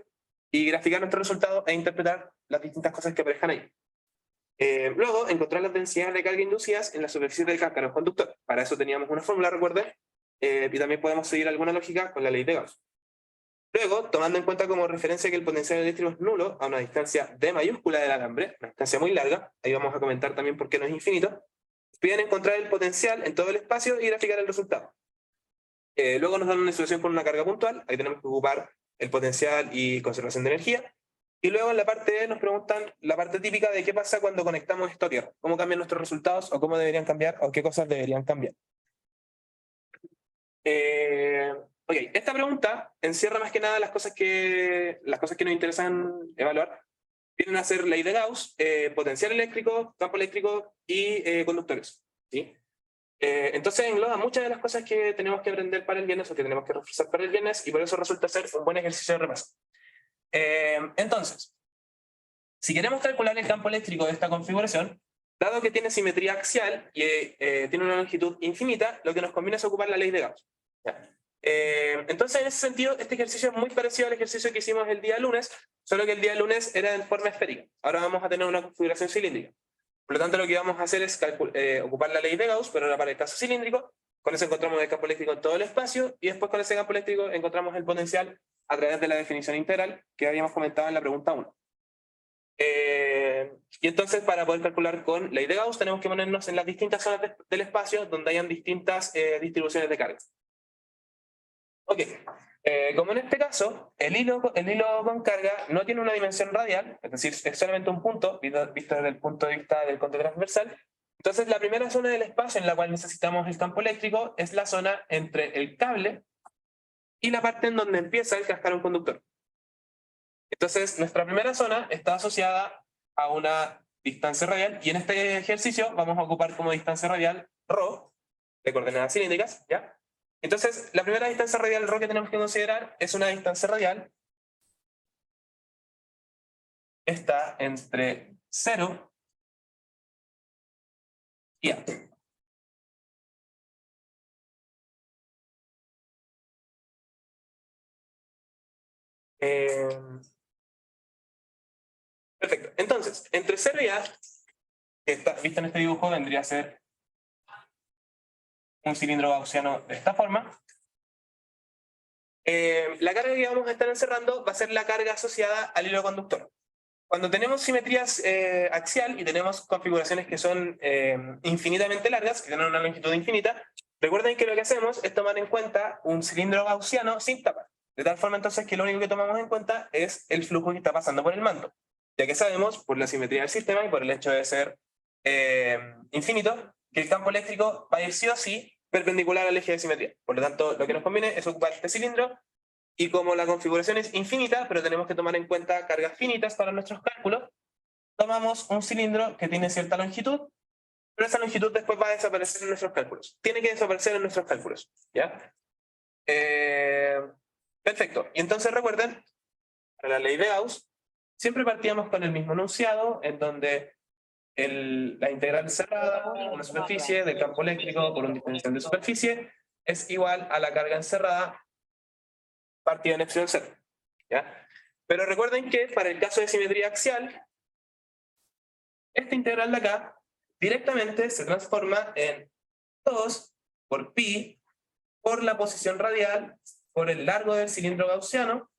y graficar nuestro resultado e interpretar las distintas cosas que aparezcan ahí. Luego, encontrar las densidades de carga inducidas en la superficie del cáscara conductor. Para eso teníamos una fórmula, recuerden, y también podemos seguir alguna lógica con la ley de Gauss. Luego, tomando en cuenta como referencia que el potencial eléctrico es nulo a una distancia d mayúscula del alambre, una distancia muy larga, ahí vamos a comentar también por qué no es infinito, piden encontrar el potencial en todo el espacio y graficar el resultado. Luego nos dan una situación con una carga puntual, ahí tenemos que ocupar el potencial y conservación de energía. Y luego en la parte E nos preguntan la parte típica de qué pasa cuando conectamos esto a tierra, cómo cambian nuestros resultados o cómo deberían cambiar o qué cosas deberían cambiar. Ok, esta pregunta encierra más que nada las cosas que nos interesan evaluar. Vienen a ser ley de Gauss, potencial eléctrico, campo eléctrico y conductores. ¿Sí? Entonces engloba muchas de las cosas que tenemos que aprender para el viernes o que tenemos que reforzar para el viernes y por eso resulta ser un buen ejercicio de repaso. Entonces, si queremos calcular el campo eléctrico de esta configuración, dado que tiene simetría axial y tiene una longitud infinita, lo que nos conviene es ocupar la ley de Gauss. ¿Ya? Entonces, en ese sentido, este ejercicio es muy parecido al ejercicio que hicimos el día lunes, solo que el día lunes era en forma esférica. Ahora vamos a tener una configuración cilíndrica. Por lo tanto, lo que vamos a hacer es ocupar la ley de Gauss, pero ahora para el caso cilíndrico. Con eso encontramos el campo eléctrico en todo el espacio y después con ese campo eléctrico encontramos el potencial a través de la definición integral que habíamos comentado en la pregunta 1. Y entonces, para poder calcular con ley de Gauss, tenemos que ponernos en las distintas zonas del espacio donde hayan distintas distribuciones de carga. Ok, como en este caso, el hilo con carga no tiene una dimensión radial, es decir, es solamente un punto, visto desde el punto de vista del corte transversal. Entonces, la primera zona del espacio en la cual necesitamos el campo eléctrico es la zona entre el cable y la parte en donde empieza el cascarón conductor. Entonces, nuestra primera zona está asociada a una distancia radial, y en este ejercicio vamos a ocupar como distancia radial ρ, de coordenadas cilíndricas, ¿ya? Entonces, la primera distancia radial ρ que tenemos que considerar es una distancia radial. Está entre 0 y A. Perfecto. Entonces, entre 0 y A, que está visto en este dibujo, vendría a ser un cilindro gaussiano de esta forma. La carga que vamos a estar encerrando va a ser la carga asociada al hilo conductor. Cuando tenemos simetrías axial y tenemos configuraciones que son infinitamente largas, que tienen una longitud infinita, recuerden que lo que hacemos es tomar en cuenta un cilindro gaussiano sin tapar. De tal forma entonces que lo único que tomamos en cuenta es el flujo que está pasando por el manto. Ya que sabemos, por la simetría del sistema y por el hecho de ser infinito, que el campo eléctrico va a ir sí o sí perpendicular al eje de simetría. Por lo tanto, lo que nos conviene es ocupar este cilindro, y como la configuración es infinita, pero tenemos que tomar en cuenta cargas finitas para nuestros cálculos, tomamos un cilindro que tiene cierta longitud, pero esa longitud después va a desaparecer en nuestros cálculos. Tiene que desaparecer en nuestros cálculos, ¿ya? Perfecto. Y entonces recuerden, para la ley de Gauss, siempre partíamos con el mismo enunciado, en donde la integral cerrada, una superficie del campo eléctrico por un diferencial de superficie, es igual a la carga encerrada partida en epsilon 0. ¿Ya? Pero recuerden que para el caso de simetría axial, esta integral de acá directamente se transforma en 2 por pi por la posición radial por el largo del cilindro gaussiano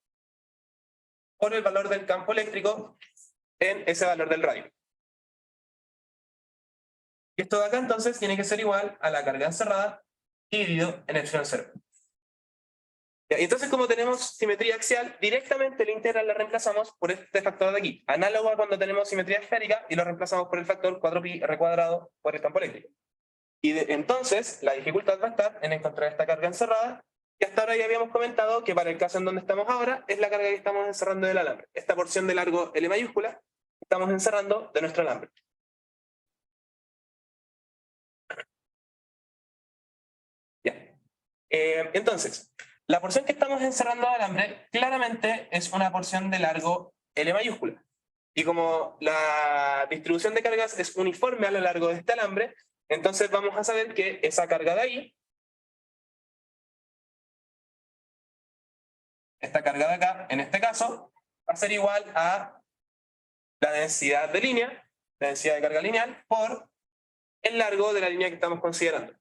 por el valor del campo eléctrico en ese valor del radio. Y esto de acá entonces tiene que ser igual a la carga encerrada dividido en epsilon 0. Y entonces, como tenemos simetría axial, directamente la integral la reemplazamos por este factor de aquí, análogo a cuando tenemos simetría esférica y lo reemplazamos por el factor 4pi r cuadrado por el campo eléctrico. Y entonces la dificultad va a estar en encontrar esta carga encerrada, que hasta ahora ya habíamos comentado que para el caso en donde estamos ahora es la carga que estamos encerrando del alambre. Esta porción de largo L mayúscula estamos encerrando de nuestro alambre. Ya. Entonces, la porción que estamos encerrando del alambre claramente es una porción de largo L mayúscula. Y como la distribución de cargas es uniforme a lo largo de este alambre, entonces vamos a saber que esa carga de ahí esta carga de acá, en este caso, va a ser igual a la densidad de línea, la densidad de carga lineal, por el largo de la línea que estamos considerando.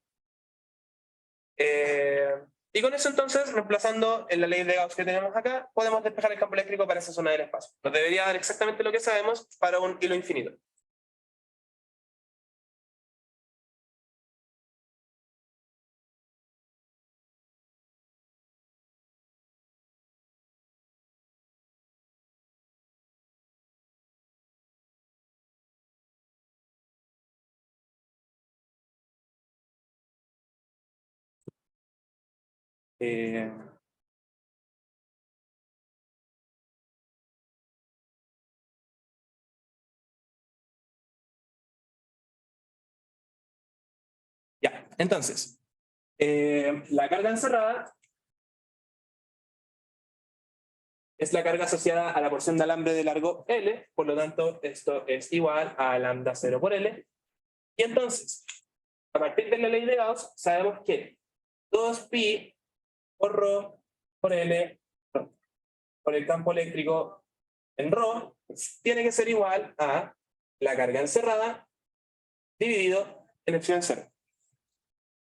Y con eso entonces, reemplazando en la ley de Gauss que tenemos acá, podemos despejar el campo eléctrico para esa zona del espacio. Nos debería dar exactamente lo que sabemos para un hilo infinito. Eh, Ya, entonces, la carga encerrada es la carga asociada a la porción de alambre de largo L, por lo tanto, esto es igual a lambda 0 por L. Y entonces, a partir de la ley de Gauss, sabemos que 2pi por ρ por L por el campo eléctrico en ρ tiene que ser igual a la carga encerrada dividido en epsilon 0.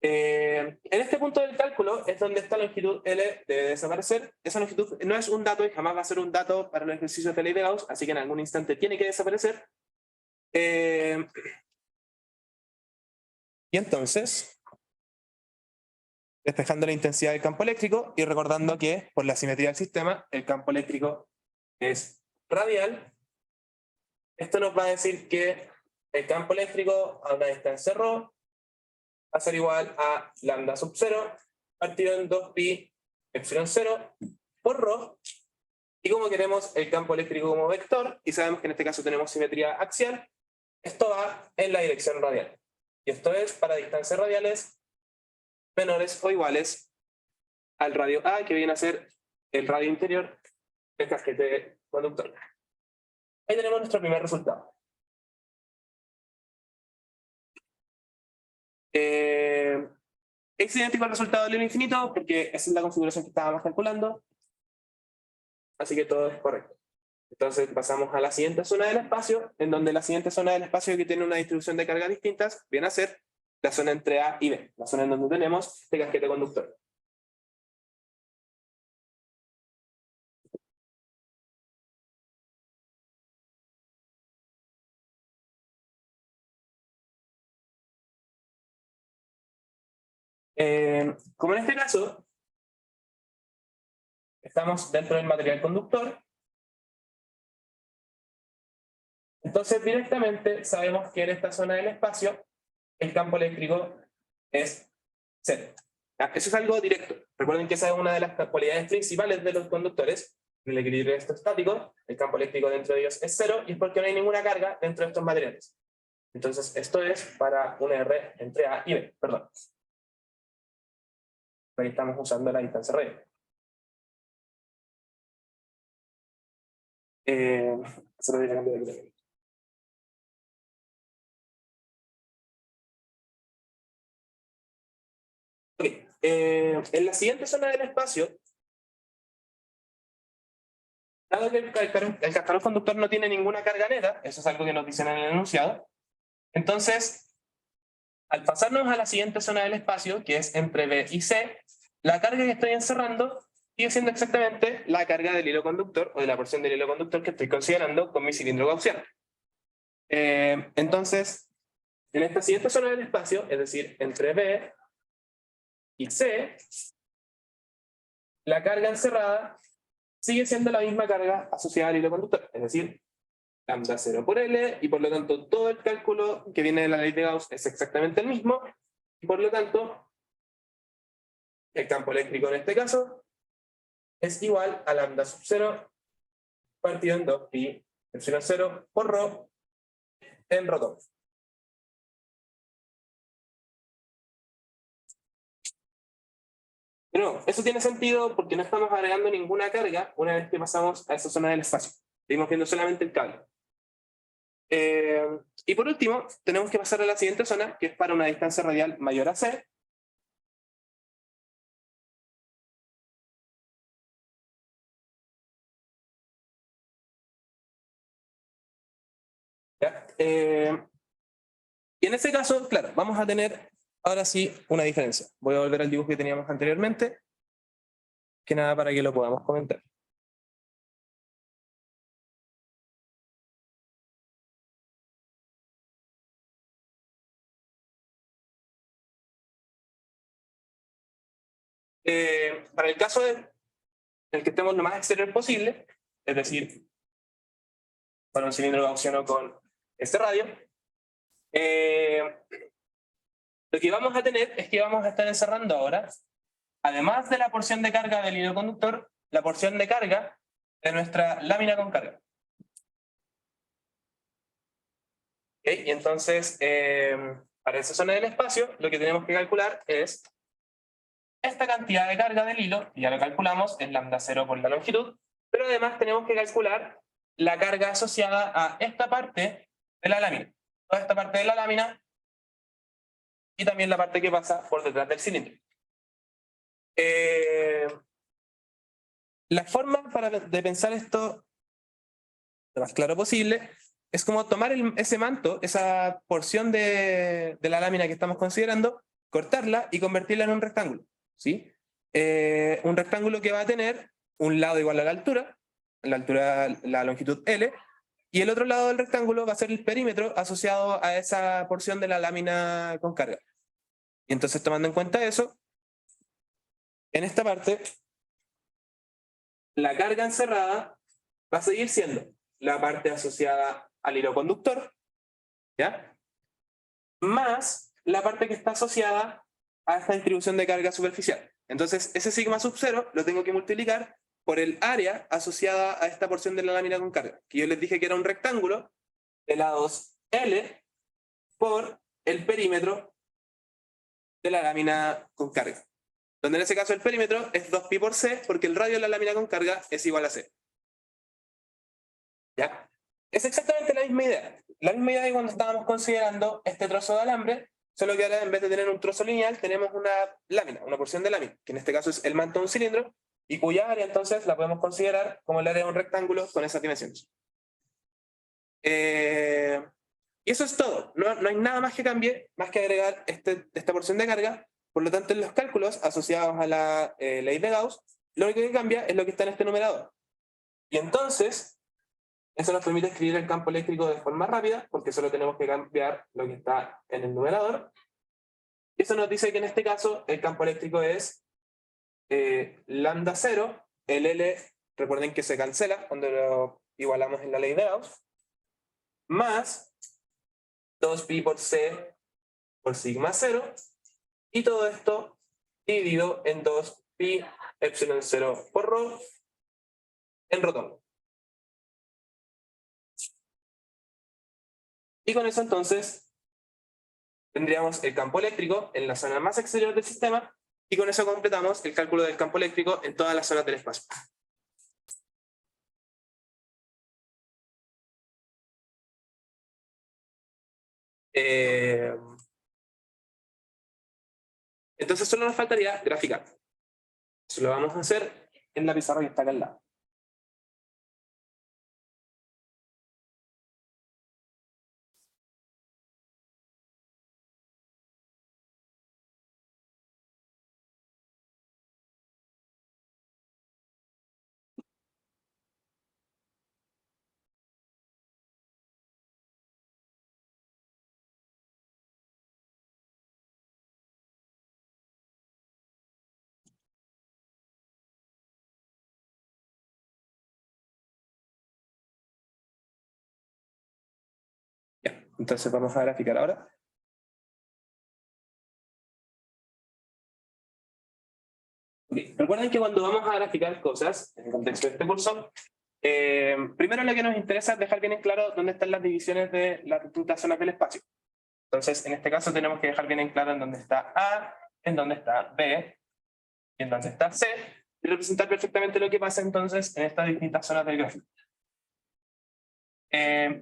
En este punto del cálculo es donde esta longitud L debe desaparecer. Esa longitud no es un dato y jamás va a ser un dato para los ejercicios de ley de Gauss, así que en algún instante tiene que desaparecer. Y entonces, despejando la intensidad del campo eléctrico y recordando que por la simetría del sistema el campo eléctrico es radial, esto nos va a decir que el campo eléctrico a una distancia ρ va a ser igual a lambda sub 0 partido en 2pi epsilon 0 por ρ. Y como queremos el campo eléctrico como vector, y sabemos que en este caso tenemos simetría axial, esto va en la dirección radial. Y esto es para distancias radiales menores o iguales al radio A, que viene a ser el radio interior del casquete conductor. Ahí tenemos nuestro primer resultado. Es idéntico al resultado del hilo infinito porque esa es la configuración que estábamos calculando. Así que todo es correcto. Entonces pasamos a la siguiente zona del espacio, en donde la siguiente zona del espacio que tiene una distribución de cargas distintas viene a ser la zona entre A y B, la zona en donde tenemos este casquete conductor. Como en este caso, estamos dentro del material conductor, entonces directamente sabemos que en esta zona del espacio el campo eléctrico es cero. Eso es algo directo. Recuerden que esa es una de las cualidades principales de los conductores. En el equilibrio electrostático, el campo eléctrico dentro de ellos es cero y es porque no hay ninguna carga dentro de estos materiales. Entonces esto es para un R entre A y B, perdón. Ahí estamos usando la distancia radial. Se lo voy a cambiar de aquí. Okay. En la siguiente zona del espacio, dado que el cascarón conductor no tiene ninguna carga neta, eso es algo que nos dicen en el enunciado, entonces, al pasarnos a la siguiente zona del espacio, que es entre B y C, la carga que estoy encerrando sigue siendo exactamente la carga del hilo conductor, o de la porción del hilo conductor que estoy considerando con mi cilindro gaussiano. Entonces, en esta siguiente zona del espacio, es decir, entre B y C, la carga encerrada sigue siendo la misma carga asociada al hilo conductor, es decir, lambda 0 por L, y por lo tanto todo el cálculo que viene de la ley de Gauss es exactamente el mismo, y por lo tanto el campo eléctrico en este caso es igual a lambda sub 0 partido en 2pi epsilon 0 por ρ en ρ2. Pero eso tiene sentido porque no estamos agregando ninguna carga una vez que pasamos a esa zona del espacio. Seguimos viendo solamente el cable. Y por último, tenemos que pasar a la siguiente zona, que es para una distancia radial mayor a C. y en ese caso, claro, vamos a tener ahora sí una diferencia. Voy a volver al dibujo que teníamos anteriormente, que nada para que lo podamos comentar. Para el caso en el que estemos lo más exterior posible, es decir, para un cilindro gaussiano con este radio, lo que vamos a tener es que vamos a estar encerrando ahora, además de la porción de carga del hilo conductor, la porción de carga de nuestra lámina con carga. ¿Okay? Y entonces, para esa zona del espacio, lo que tenemos que calcular es esta cantidad de carga del hilo, y ya lo calculamos, es lambda 0 por la longitud, pero además tenemos que calcular la carga asociada a esta parte de la lámina. Toda esta parte de la lámina y también la parte que pasa por detrás del cilindro. La forma de pensar esto lo más claro posible es como tomar ese manto, esa porción de la lámina que estamos considerando, cortarla y convertirla en un rectángulo, ¿sí? Un rectángulo que va a tener un lado igual a la longitud L, y el otro lado del rectángulo va a ser el perímetro asociado a esa porción de la lámina con carga. Y entonces, tomando en cuenta eso, en esta parte, la carga encerrada va a seguir siendo la parte asociada al hilo conductor, ¿ya? Más la parte que está asociada a esta distribución de carga superficial. Entonces, ese sigma sub 0 lo tengo que multiplicar por el área asociada a esta porción de la lámina con carga, que yo les dije que era un rectángulo de lados L por el perímetro de la lámina con carga. Donde en ese caso el perímetro es 2pi por c, porque el radio de la lámina con carga es igual a c. ¿Ya? Es exactamente la misma idea. La misma idea que cuando estábamos considerando este trozo de alambre, solo que ahora en vez de tener un trozo lineal, tenemos una lámina, una porción de lámina, que en este caso es el manto de un cilindro, y cuya área entonces la podemos considerar como el área de un rectángulo con esas dimensiones. Y eso es todo. No hay nada más que cambie, más que agregar esta porción de carga. Por lo tanto, en los cálculos asociados a la ley de Gauss, lo único que cambia es lo que está en este numerador. Y entonces, eso nos permite escribir el campo eléctrico de forma rápida, porque solo tenemos que cambiar lo que está en el numerador. Y eso nos dice que en este caso el campo eléctrico es lambda 0, el L, recuerden que se cancela cuando lo igualamos en la ley de Gauss, más 2pi por c por sigma 0, y todo esto dividido en 2pi epsilon 0 por rho en rotondo. Y con eso entonces tendríamos el campo eléctrico en la zona más exterior del sistema, y con eso completamos el cálculo del campo eléctrico en todas las zonas del espacio. Entonces solo nos faltaría graficar. Eso lo vamos a hacer en la pizarra que está acá al lado. Ya, entonces vamos a graficar ahora. Okay. Recuerden que cuando vamos a graficar cosas, en el contexto de este curso, primero lo que nos interesa es dejar bien en claro dónde están las divisiones de las distintas zonas del espacio. Entonces, en este caso tenemos que dejar bien en claro en dónde está A, en dónde está B, y en dónde está C, y representar perfectamente lo que pasa entonces en estas distintas zonas del gráfico.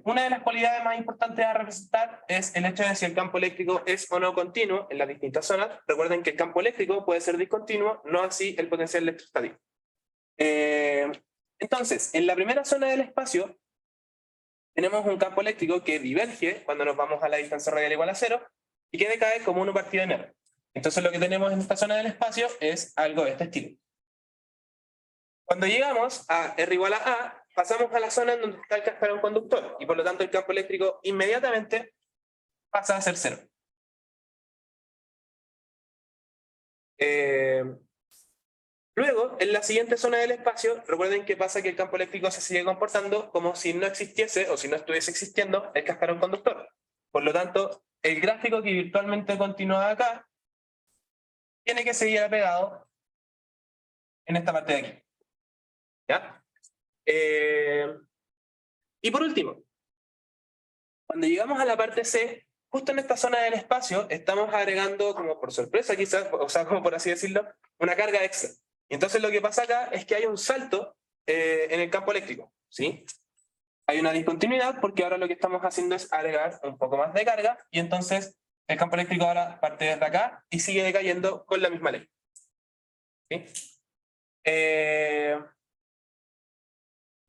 Una de las cualidades más importantes a representar es el hecho de si el campo eléctrico es o no continuo en las distintas zonas. Recuerden que el campo eléctrico puede ser discontinuo, no así el potencial electrostático. Entonces, en la primera zona del espacio, tenemos un campo eléctrico que diverge cuando nos vamos a la distancia radial igual a 0 y que decae como 1 partido en R. Entonces lo que tenemos en esta zona del espacio es algo de este estilo. Cuando llegamos a R igual a A, pasamos a la zona en donde está el cascarón conductor y por lo tanto el campo eléctrico inmediatamente pasa a ser 0. Luego, en la siguiente zona del espacio, recuerden que pasa que el campo eléctrico se sigue comportando como si no existiese o si no estuviese existiendo el cascarón conductor. Por lo tanto, el gráfico que virtualmente continúa acá tiene que seguir apegado en esta parte de aquí. ¿Ya? Y por último, cuando llegamos a la parte C, justo en esta zona del espacio estamos agregando, como por sorpresa quizás, o sea, como por así decirlo, una carga extra. Y entonces lo que pasa acá es que hay un salto en el campo eléctrico, ¿sí? Hay una discontinuidad porque ahora lo que estamos haciendo es agregar un poco más de carga y entonces el campo eléctrico ahora parte desde acá y sigue decayendo con la misma ley. ¿Sí?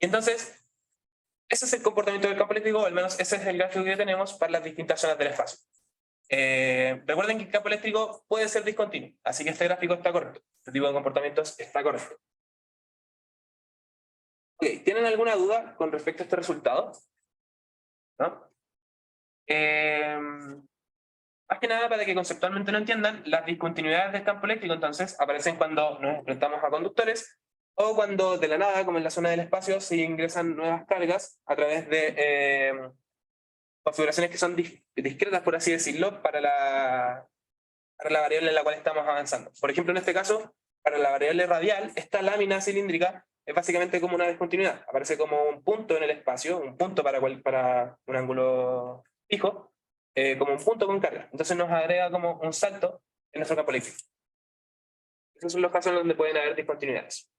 Y entonces, ese es el comportamiento del campo eléctrico, o al menos ese es el gráfico que tenemos para las distintas zonas del espacio. Recuerden que el campo eléctrico puede ser discontinuo, así que este gráfico está correcto. Este tipo de comportamientos está correcto. Okay, ¿tienen alguna duda con respecto a este resultado? ¿No? Más que nada, para que conceptualmente lo entiendan, las discontinuidades del campo eléctrico entonces aparecen cuando nos enfrentamos a conductores o cuando de la nada, como en la zona del espacio, se ingresan nuevas cargas a través de configuraciones que son discretas, por así decirlo, para la variable en la cual estamos avanzando. Por ejemplo, en este caso, para la variable radial, esta lámina cilíndrica es básicamente como una discontinuidad. Aparece como un punto en el espacio, un punto para un ángulo fijo, como un punto con carga. Entonces nos agrega como un salto en nuestro campo eléctrico. Esos son los casos en donde pueden haber discontinuidades.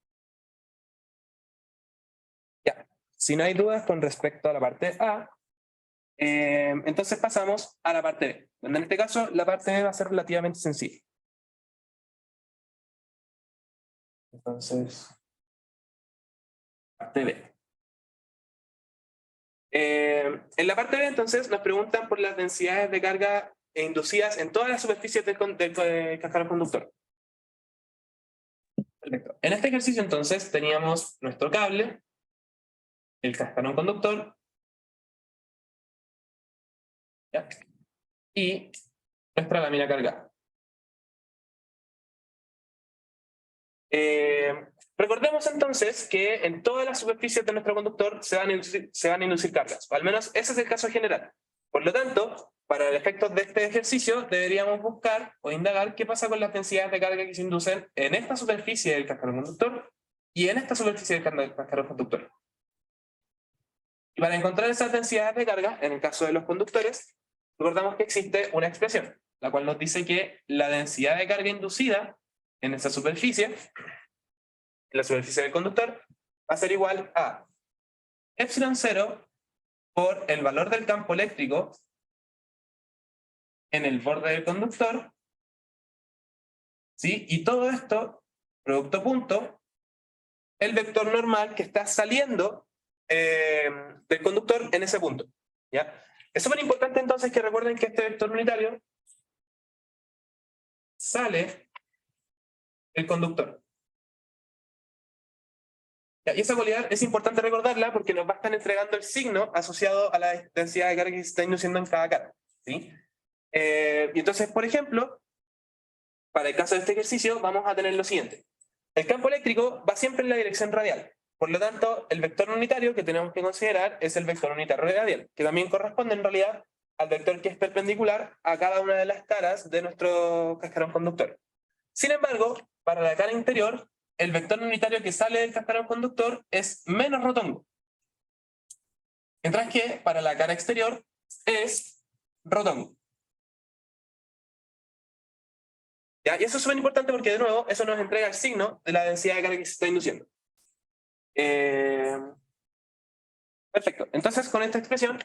Ya, si no hay dudas con respecto a la parte A, entonces pasamos a la parte B, donde en este caso la parte B va a ser relativamente sencilla. Entonces, parte B. En la parte B entonces nos preguntan por las densidades de carga inducidas en todas las superficies del cascarón conductor. Perfecto. En este ejercicio entonces teníamos nuestro cable, el cascarón conductor, ¿ya? Y nuestra lámina cargada. Recordemos entonces que en todas las superficies de nuestro conductor se van a inducir cargas, o al menos ese es el caso general. Por lo tanto, para el efecto de este ejercicio deberíamos buscar o indagar qué pasa con las densidades de carga que se inducen en esta superficie del cascarón conductor y en esta superficie del cascarón conductor. Y para encontrar esas densidades de carga, en el caso de los conductores, recordamos que existe una expresión, la cual nos dice que la densidad de carga inducida en esa superficie, en la superficie del conductor, va a ser igual a epsilon 0 por el valor del campo eléctrico en el borde del conductor, ¿sí? Y todo esto, producto punto, el vector normal que está saliendo del conductor en ese punto, ¿ya? Es súper importante entonces que recuerden que este vector unitario sale del conductor. ¿Ya? Y esa cualidad es importante recordarla porque nos va a estar entregando el signo asociado a la densidad de carga que se está induciendo en cada cara, ¿sí? Y entonces, por ejemplo, para el caso de este ejercicio, vamos a tener lo siguiente. El campo eléctrico va siempre en la dirección radial. Por lo tanto, el vector unitario que tenemos que considerar es el vector unitario radial, que también corresponde en realidad al vector que es perpendicular a cada una de las caras de nuestro cascarón conductor. Sin embargo, para la cara interior, el vector unitario que sale del cascarón conductor es menos rotongo. Mientras que para la cara exterior es rotongo. ¿Ya? Y eso es súper importante porque, de nuevo, eso nos entrega el signo de la densidad de carga que se está induciendo. Perfecto. Entonces, con esta expresión,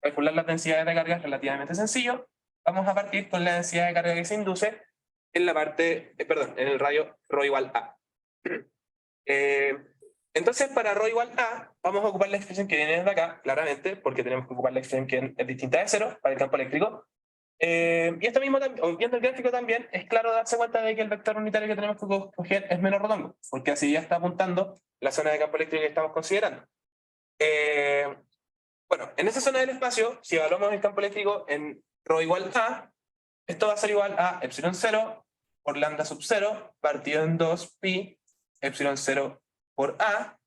calcular las densidades de carga es relativamente sencillo. Vamos a partir con la densidad de carga que se induce en la parte, en el radio ρ igual a. Entonces, para ρ igual a, vamos a ocupar la expresión que viene desde acá, claramente, porque tenemos que ocupar la expresión que es distinta de 0 para el campo eléctrico. Y esto mismo, viendo el gráfico también, es claro darse cuenta de que el vector unitario que tenemos que coger es menos rotongo, porque así ya está apuntando la zona de campo eléctrico que estamos considerando. Bueno, en esa zona del espacio, si evaluamos el campo eléctrico en ρ igual a, esto va a ser igual a epsilon 0 por lambda sub 0 partido en 2 pi epsilon 0 por a,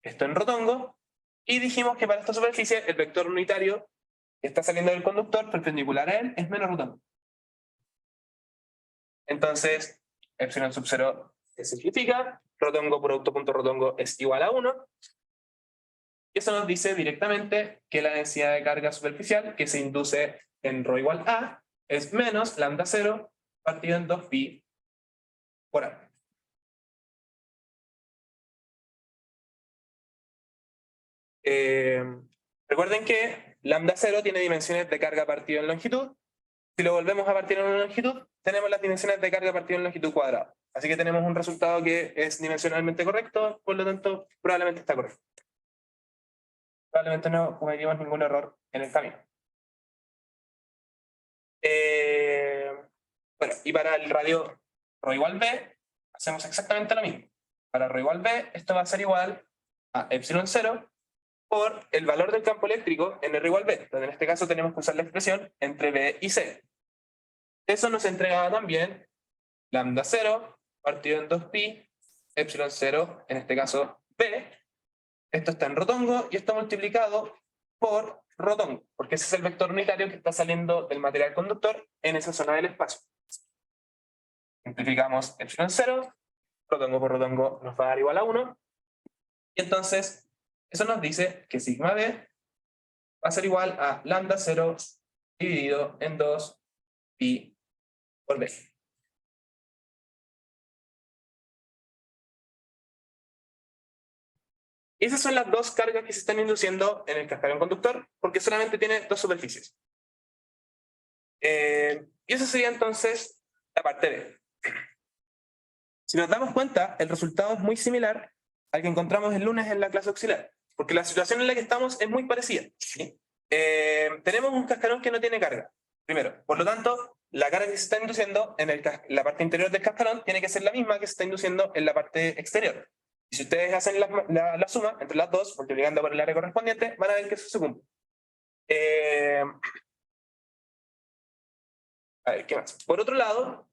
esto en rotongo, y dijimos que para esta superficie el vector unitario que está saliendo del conductor perpendicular a él es menos rotongo. Entonces, epsilon sub 0 se simplifica, rotongo por auto.rotongo es igual a 1, y eso nos dice directamente que la densidad de carga superficial que se induce en ρ igual a es menos lambda 0 partido en 2 pi por a. Recuerden que lambda 0 tiene dimensiones de carga partido en longitud. Si lo volvemos a partir en una longitud, tenemos las dimensiones de carga partido en longitud cuadrada. Así que tenemos un resultado que es dimensionalmente correcto, por lo tanto, probablemente está correcto. Probablemente no cometimos ningún error en el camino. Bueno, y para el radio ρ igual b, hacemos exactamente lo mismo. Para ρ igual b, esto va a ser igual a epsilon 0 por el valor del campo eléctrico en R igual B, donde en este caso tenemos que usar la expresión entre B y C. Eso nos entregaba también lambda 0 partido en 2pi, epsilon 0, en este caso B. Esto está en rotongo y está multiplicado por rotongo, porque ese es el vector unitario que está saliendo del material conductor en esa zona del espacio. Simplificamos epsilon 0, rotongo por rotongo nos va a dar igual a 1, y entonces eso nos dice que sigma B va a ser igual a lambda 0 dividido en 2 pi por B. Y esas son las dos cargas que se están induciendo en el cascarón conductor, porque solamente tiene dos superficies. Y esa sería entonces la parte B. Si nos damos cuenta, el resultado es muy similar al que encontramos el lunes en la clase auxiliar, porque la situación en la que estamos es muy parecida, ¿sí? Tenemos un cascarón que no tiene carga, primero. Por lo tanto, la carga que se está induciendo en la parte interior del cascarón tiene que ser la misma que se está induciendo en la parte exterior. Y si ustedes hacen la suma entre las dos, multiplicando por el área correspondiente, van a ver que eso se cumple. A ver, ¿qué más? Por otro lado,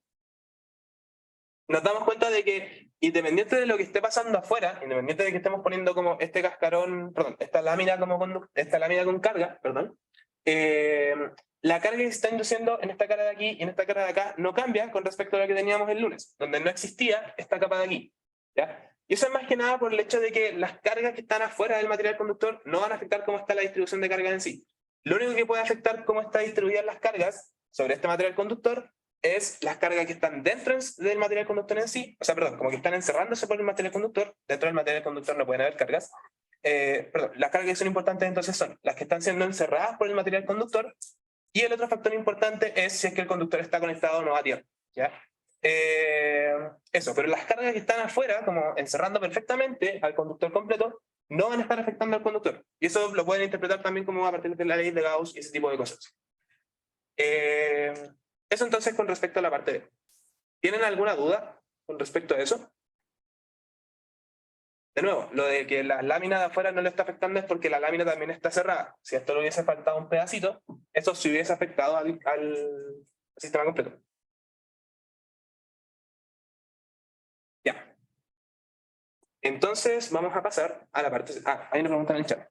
nos damos cuenta de que, independiente de lo que esté pasando afuera, independiente de que estemos poniendo como este cascarón, perdón, esta lámina con carga, perdón, la carga que se está induciendo en esta cara de aquí y en esta cara de acá no cambia con respecto a lo que teníamos el lunes, donde no existía esta capa de aquí, ¿ya? Y eso es más que nada por el hecho de que las cargas que están afuera del material conductor no van a afectar cómo está la distribución de carga en sí. Lo único que puede afectar cómo están distribuidas las cargas sobre este material conductor es las cargas que están dentro del material conductor en sí, o sea, perdón, como que están encerrándose por el material conductor. Dentro del material conductor no pueden haber cargas. Perdón, las cargas que son importantes entonces son las que están siendo encerradas por el material conductor, y el otro factor importante es si es que el conductor está conectado o no a tierra, ¿ya? Eso, pero las cargas que están afuera, como encerrando perfectamente al conductor completo, no van a estar afectando al conductor. Y eso lo pueden interpretar también como a partir de la ley de Gauss y ese tipo de cosas. Eso entonces con respecto a la parte B. ¿Tienen alguna duda con respecto a eso? De nuevo, lo de que la lámina de afuera no le está afectando es porque la lámina también está cerrada. Si a esto le hubiese faltado un pedacito, eso sí hubiese afectado al sistema completo. Ya. Entonces vamos a pasar a la parte... hay una pregunta en el chat.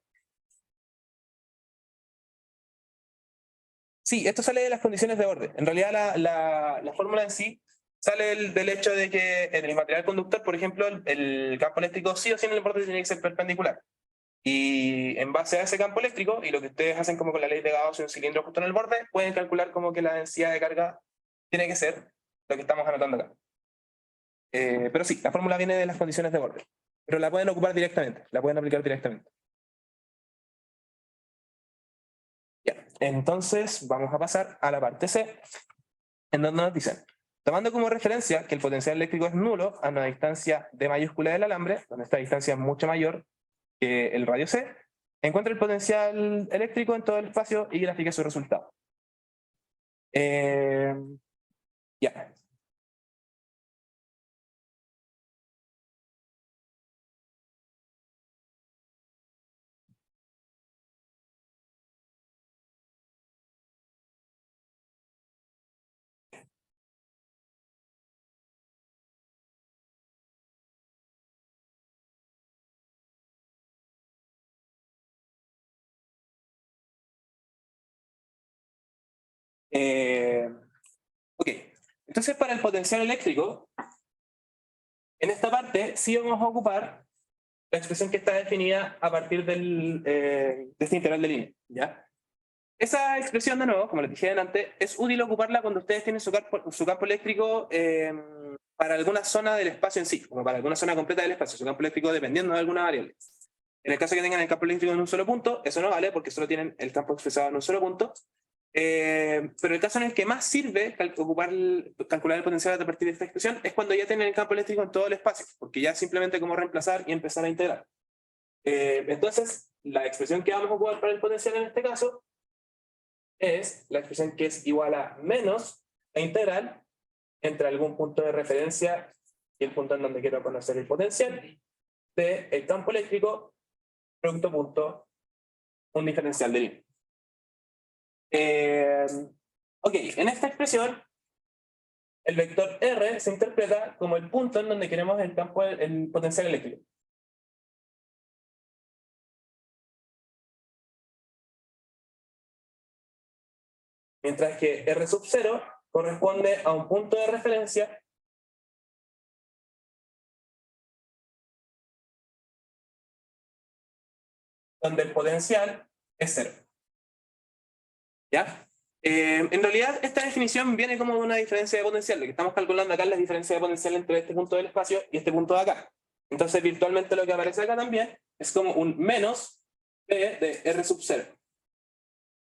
Sí, esto sale de las condiciones de borde. En realidad la fórmula en sí sale del hecho de que en el material conductor, por ejemplo, el campo eléctrico sí o sí en el borde tiene que ser perpendicular. Y en base a ese campo eléctrico, y lo que ustedes hacen como con la ley de Gauss y un cilindro justo en el borde, pueden calcular como que la densidad de carga tiene que ser lo que estamos anotando acá. Pero sí, la fórmula viene de las condiciones de borde. Pero la pueden ocupar directamente, la pueden aplicar directamente. Ya, entonces vamos a pasar a la parte C, en donde nos dicen, Tomando como referencia que el potencial eléctrico es nulo a una distancia d mayúscula del alambre, donde esta distancia es mucho mayor que el radio c, encuentra el potencial eléctrico en todo el espacio y grafique su resultado. Ya. Ok, entonces para el potencial eléctrico, en esta parte sí vamos a ocupar la expresión que está definida a partir de este integral de línea, ¿ya? Esa expresión, de nuevo, como les dije antes, es útil ocuparla cuando ustedes tienen su campo eléctrico para alguna zona del espacio en sí, como para alguna zona completa del espacio, su campo eléctrico dependiendo de alguna variable. En el caso que tengan el campo eléctrico en un solo punto, eso no vale porque solo tienen el campo expresado en un solo punto. Pero el caso en el que más sirve calcular el potencial a partir de esta expresión es cuando ya tienen el campo eléctrico en todo el espacio, porque ya es simplemente como reemplazar y empezar a integrar. Entonces, la expresión que vamos a ocupar para el potencial en este caso es la expresión que es igual a menos la integral entre algún punto de referencia y el punto en donde quiero conocer el potencial del campo eléctrico producto punto un diferencial de línea. Ok, en esta expresión el vector R se interpreta como el punto en donde queremos el potencial eléctrico. Mientras que R sub 0 corresponde a un punto de referencia donde el potencial es 0. ¿Ya? En realidad, esta definición viene como de una diferencia de potencial. Lo que estamos calculando acá es la diferencia de potencial entre este punto del espacio y este punto de acá. Entonces, virtualmente lo que aparece acá también es como un menos P de R sub 0.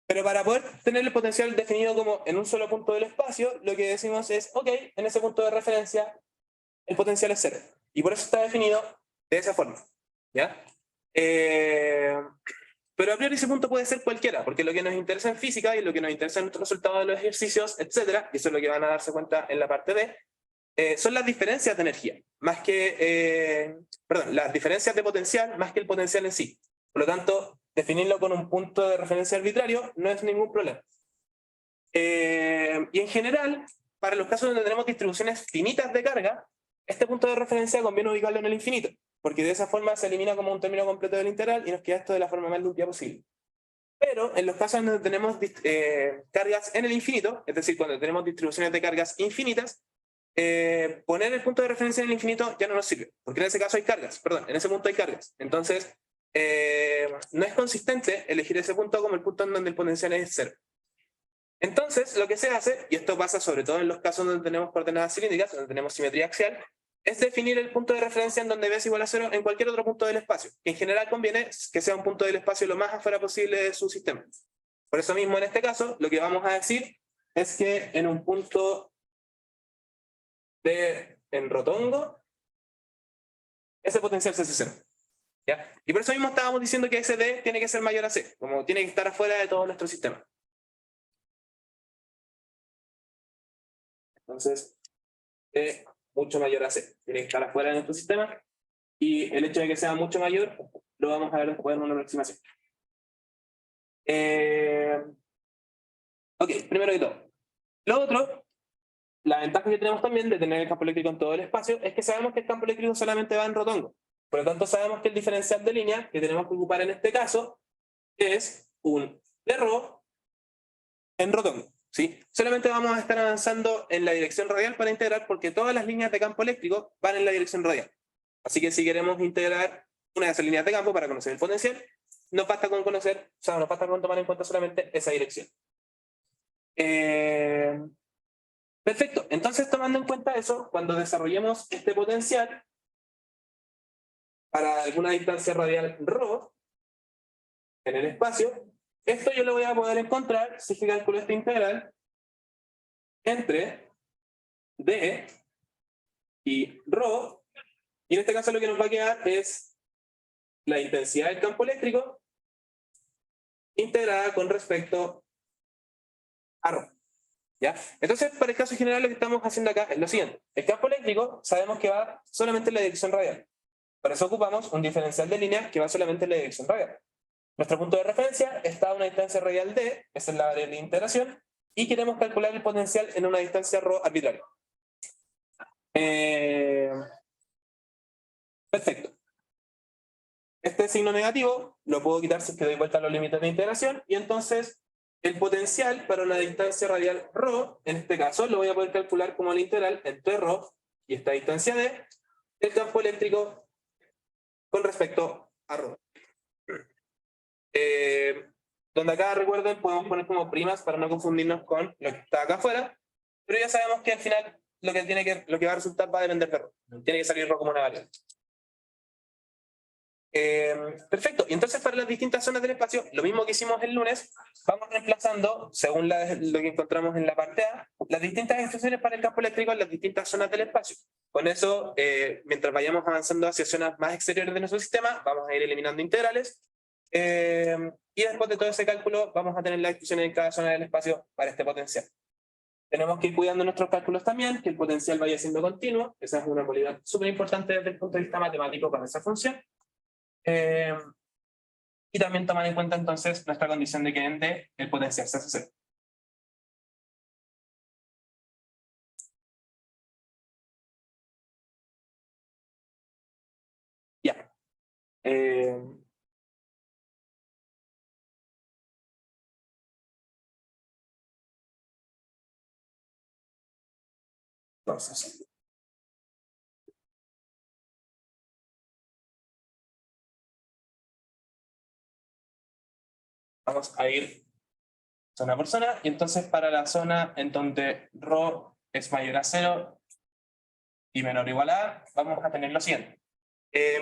Pero para poder tener el potencial definido como en un solo punto del espacio, lo que decimos es, ok, en ese punto de referencia el potencial es 0. Y por eso está definido de esa forma. ¿Ya? Pero a priori ese punto puede ser cualquiera, porque lo que nos interesa en física y lo que nos interesa en nuestros resultados de los ejercicios, etcétera, y eso es lo que van a darse cuenta en la parte D, son las diferencias de energía, más que, las diferencias de potencial más que el potencial en sí. Por lo tanto, definirlo con un punto de referencia arbitrario no es ningún problema. Y en general, para los casos donde tenemos distribuciones finitas de carga, este punto de referencia conviene ubicarlo en el infinito, porque de esa forma se elimina como un término completo del integral y nos queda esto de la forma más limpia posible. Pero en los casos donde tenemos cargas en el infinito, es decir, cuando tenemos distribuciones de cargas infinitas, poner el punto de referencia en el infinito ya no nos sirve, porque en ese caso hay cargas, en ese punto hay cargas. Entonces, no es consistente elegir ese punto como el punto en donde el potencial es 0. Entonces, lo que se hace, y esto pasa sobre todo en los casos donde tenemos coordenadas cilíndricas, donde tenemos simetría axial, es definir el punto de referencia en donde B es igual a 0 en cualquier otro punto del espacio, que en general conviene que sea un punto del espacio lo más afuera posible de su sistema. Por eso mismo, en este caso, lo que vamos a decir es que en un punto en rotongo, ese potencial se hace 0. ¿Ya? Y por eso mismo estábamos diciendo que ese D tiene que ser mayor a C, como tiene que estar afuera de todo nuestro sistema. Entonces, D mucho mayor a C. Tiene que estar afuera de nuestro sistema. Y el hecho de que sea mucho mayor, lo vamos a ver después en una aproximación. Ok, primero que todo. Lo otro, la ventaja que tenemos también de tener el campo eléctrico en todo el espacio es que sabemos que el campo eléctrico solamente va en rotongo. Por lo tanto, sabemos que el diferencial de línea que tenemos que ocupar en este caso es un d-rho en rotongo. ¿Sí? Solamente vamos a estar avanzando en la dirección radial para integrar porque todas las líneas de campo eléctrico van en la dirección radial. Así que si queremos integrar una de esas líneas de campo para conocer el potencial, nos basta con tomar en cuenta solamente esa dirección. Perfecto, entonces tomando en cuenta eso, cuando desarrollemos este potencial para alguna distancia radial ρ en el espacio, esto yo lo voy a poder encontrar si es que calculo esta integral entre D y ρ, y en este caso lo que nos va a quedar es la intensidad del campo eléctrico integrada con respecto a ρ. ¿Ya? Entonces, para el caso general, lo que estamos haciendo acá es lo siguiente. El campo eléctrico sabemos que va solamente en la dirección radial. Por eso ocupamos un diferencial de línea que va solamente en la dirección radial. Nuestro punto de referencia está a una distancia radial d, esa es la variable de integración, y queremos calcular el potencial en una distancia ρ arbitraria. Perfecto. Este signo negativo lo puedo quitar si es que doy vuelta a los límites de integración, y entonces el potencial para una distancia radial ρ, en este caso, lo voy a poder calcular como la integral entre ρ y esta distancia d, del campo eléctrico con respecto a ρ. Donde acá, recuerden, podemos poner como primas para no confundirnos con lo que está acá afuera, pero ya sabemos que al final lo que va a resultar va a depender de ρ. Tiene que salir ρ como una variable. Perfecto, y entonces para las distintas zonas del espacio, lo mismo que hicimos el lunes, vamos reemplazando, según lo que encontramos en la parte A, las distintas expresiones para el campo eléctrico en las distintas zonas del espacio. Con eso, mientras vayamos avanzando hacia zonas más exteriores de nuestro sistema, vamos a ir eliminando integrales, y después de todo ese cálculo vamos a tener las expresiones en cada zona del espacio para este potencial. Tenemos que ir cuidando nuestros cálculos también, que el potencial vaya siendo continuo. Esa es una cualidad súper importante desde el punto de vista matemático para esa función. Y también tomar en cuenta entonces nuestra condición de que en D el potencial se hace cero. Ya. Entonces, vamos a ir zona por zona, y entonces para la zona en donde ρ es mayor a 0 y menor o igual a A, vamos a tener lo siguiente.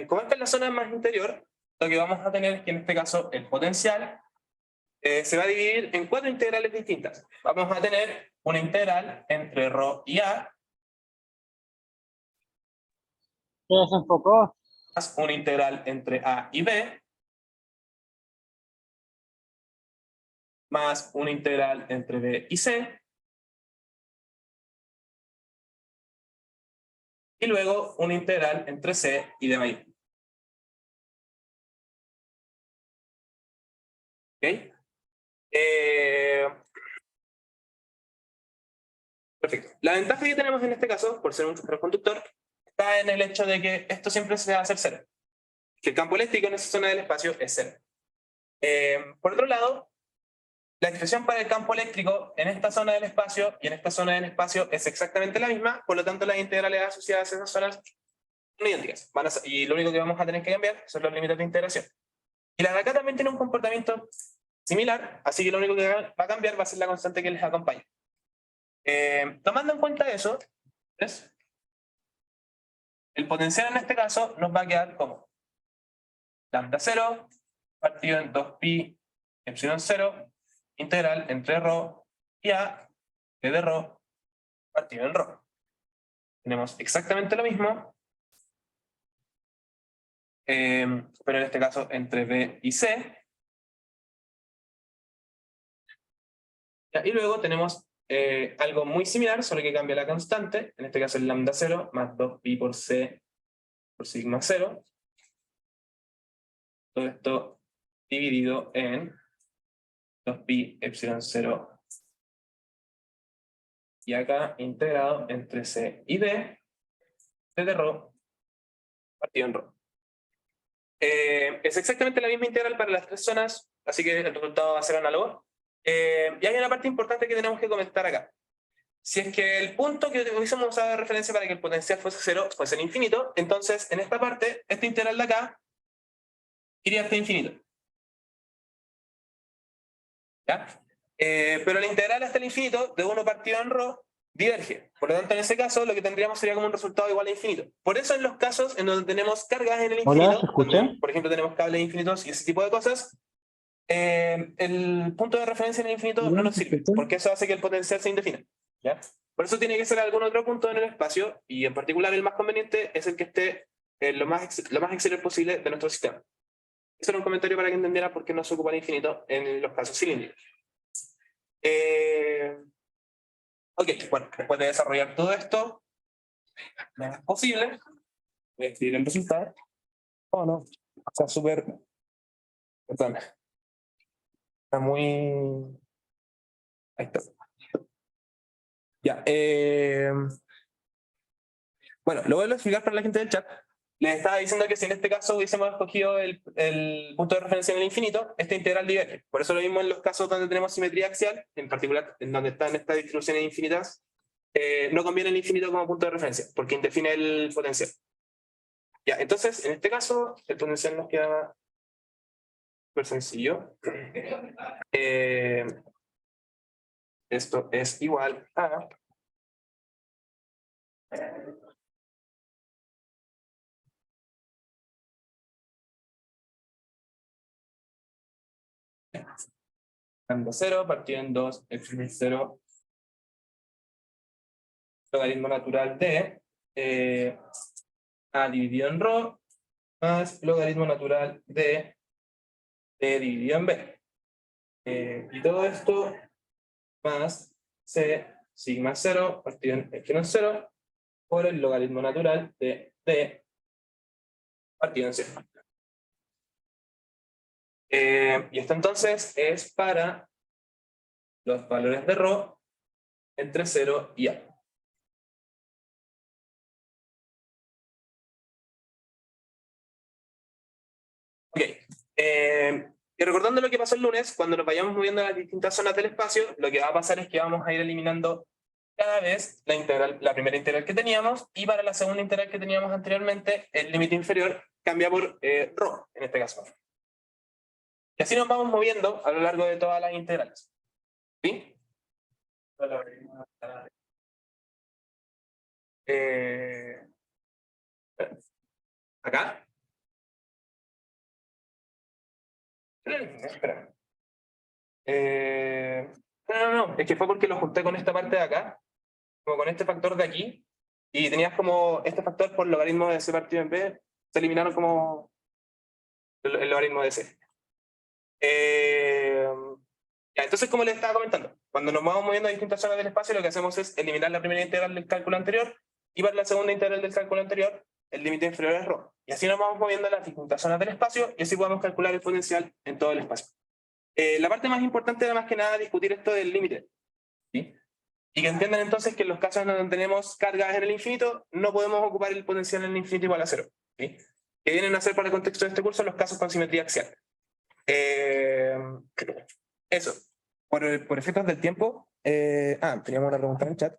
Como esta es la zona más interior, lo que vamos a tener es que en este caso el potencial se va a dividir en 4 integrales distintas. Vamos a tener una integral entre ρ y A, más una integral entre A y B, más una integral entre B y C, y luego una integral entre C y D mayor. ¿Ok? Perfecto. La ventaja que tenemos en este caso, por ser un superconductor, está en el hecho de que esto siempre se va a hacer cero. Que el campo eléctrico en esa zona del espacio es cero. Por otro lado, la expresión para el campo eléctrico en esta zona del espacio y en esta zona del espacio es exactamente la misma, por lo tanto las integrales asociadas a esas zonas son idénticas. Y lo único que vamos a tener que cambiar son los límites de integración. Y la de acá también tiene un comportamiento similar, así que lo único que va a cambiar va a ser la constante que les acompaña. Tomando en cuenta eso, ¿ves? El potencial en este caso nos va a quedar como lambda 0 partido en 2pi epsilon 0 integral entre ρ y A de ρ partido en ρ. Tenemos exactamente lo mismo, pero en este caso entre B y C. Y luego tenemos algo muy similar, solo que cambia la constante, en este caso el lambda 0 más 2pi por C por sigma 0. Todo esto dividido en 2pi epsilon 0 y acá integrado entre C y D de ρ partido en ρ. Es exactamente la misma integral para las tres zonas, así que el resultado va a ser análogo. Y hay una parte importante que tenemos que comentar acá. Si es que el punto que hubiésemos usado de referencia para que el potencial fuese 0 fuese el infinito, entonces en esta parte, esta integral de acá iría hasta infinito. ¿Ya? Pero la integral hasta el infinito de 1 partido en ρ diverge. Por lo tanto, en ese caso, lo que tendríamos sería como un resultado igual a infinito. Por eso en los casos en donde tenemos cargas en el infinito, Hola, ¿se escucha? donde, por ejemplo, tenemos cables infinitos y ese tipo de cosas, el punto de referencia en el infinito no nos sirve, porque eso hace que el potencial se indefina. ¿Ya? Por eso tiene que ser algún otro punto en el espacio, y en particular el más conveniente es el que esté lo más exterior posible de nuestro sistema. Eso era un comentario para que entendiera por qué no se ocupa el infinito en los casos cilíndricos. Ok, bueno, después de desarrollar todo esto, lo más posible, voy a escribir el resultado. Oh, no, está súper... Perdón. Está muy... Ahí está. Ya, bueno, lo vuelvo a explicar para la gente del chat. Les estaba diciendo que si en este caso hubiésemos escogido el punto de referencia en el infinito, esta integral diverge. Por eso lo mismo en los casos donde tenemos simetría axial, en particular en donde están estas distribuciones infinitas, no conviene el infinito como punto de referencia, porque indefine el potencial. Ya, entonces, en este caso, el potencial nos queda súper sencillo. Esto es igual a... Dando 0, partido en 2, exprimir 0, logaritmo natural de A dividido en ρ, más logaritmo natural de D dividido en B. Y todo esto más C sigma 0, partido en epsilon 0, por el logaritmo natural de D partido en C. Y esto entonces es para los valores de ρ entre 0 y A. Ok. Y recordando lo que pasó el lunes, cuando nos vayamos moviendo a las distintas zonas del espacio, lo que va a pasar es que vamos a ir eliminando cada vez la primera integral que teníamos, y para la segunda integral que teníamos anteriormente, el límite inferior cambia por ρ, en este caso. Y así nos vamos moviendo a lo largo de todas las integrales. ¿Sí? ¿Acá? Espera. No, es que fue porque lo junté con esta parte de acá, como con este factor de aquí, y tenías como este factor por logaritmo de C partido en B, se eliminaron como el logaritmo de C. Ya, entonces, como les estaba comentando, cuando nos vamos moviendo a distintas zonas del espacio, lo que hacemos es eliminar la primera integral del cálculo anterior, y para la segunda integral del cálculo anterior, el límite inferior es ρ. Y así nos vamos moviendo a las distintas zonas del espacio, y así podemos calcular el potencial en todo el espacio. La parte más importante era más que nada discutir esto del límite, ¿sí? Y que entiendan entonces que en los casos donde tenemos cargas en el infinito, no podemos ocupar el potencial en el infinito igual a 0. ¿Sí? Que vienen a ser, para el contexto de este curso, los casos con simetría axial. Eso. Por efectos del tiempo. Teníamos una pregunta en el chat.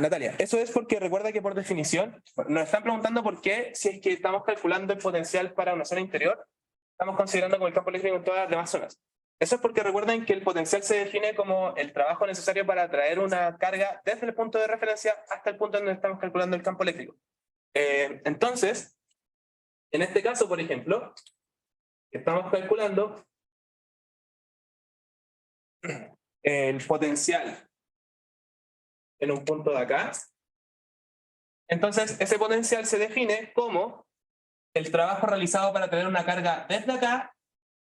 Natalia, eso es porque recuerda que por definición nos están preguntando por qué, si es que estamos calculando el potencial para una zona interior, estamos considerando como el campo eléctrico en todas las demás zonas. Eso es porque recuerden que el potencial se define como el trabajo necesario para traer una carga desde el punto de referencia hasta el punto en donde estamos calculando el campo eléctrico. Entonces, en este caso, por ejemplo, estamos calculando el potencial en un punto de acá. Entonces, ese potencial se define como el trabajo realizado para traer una carga desde acá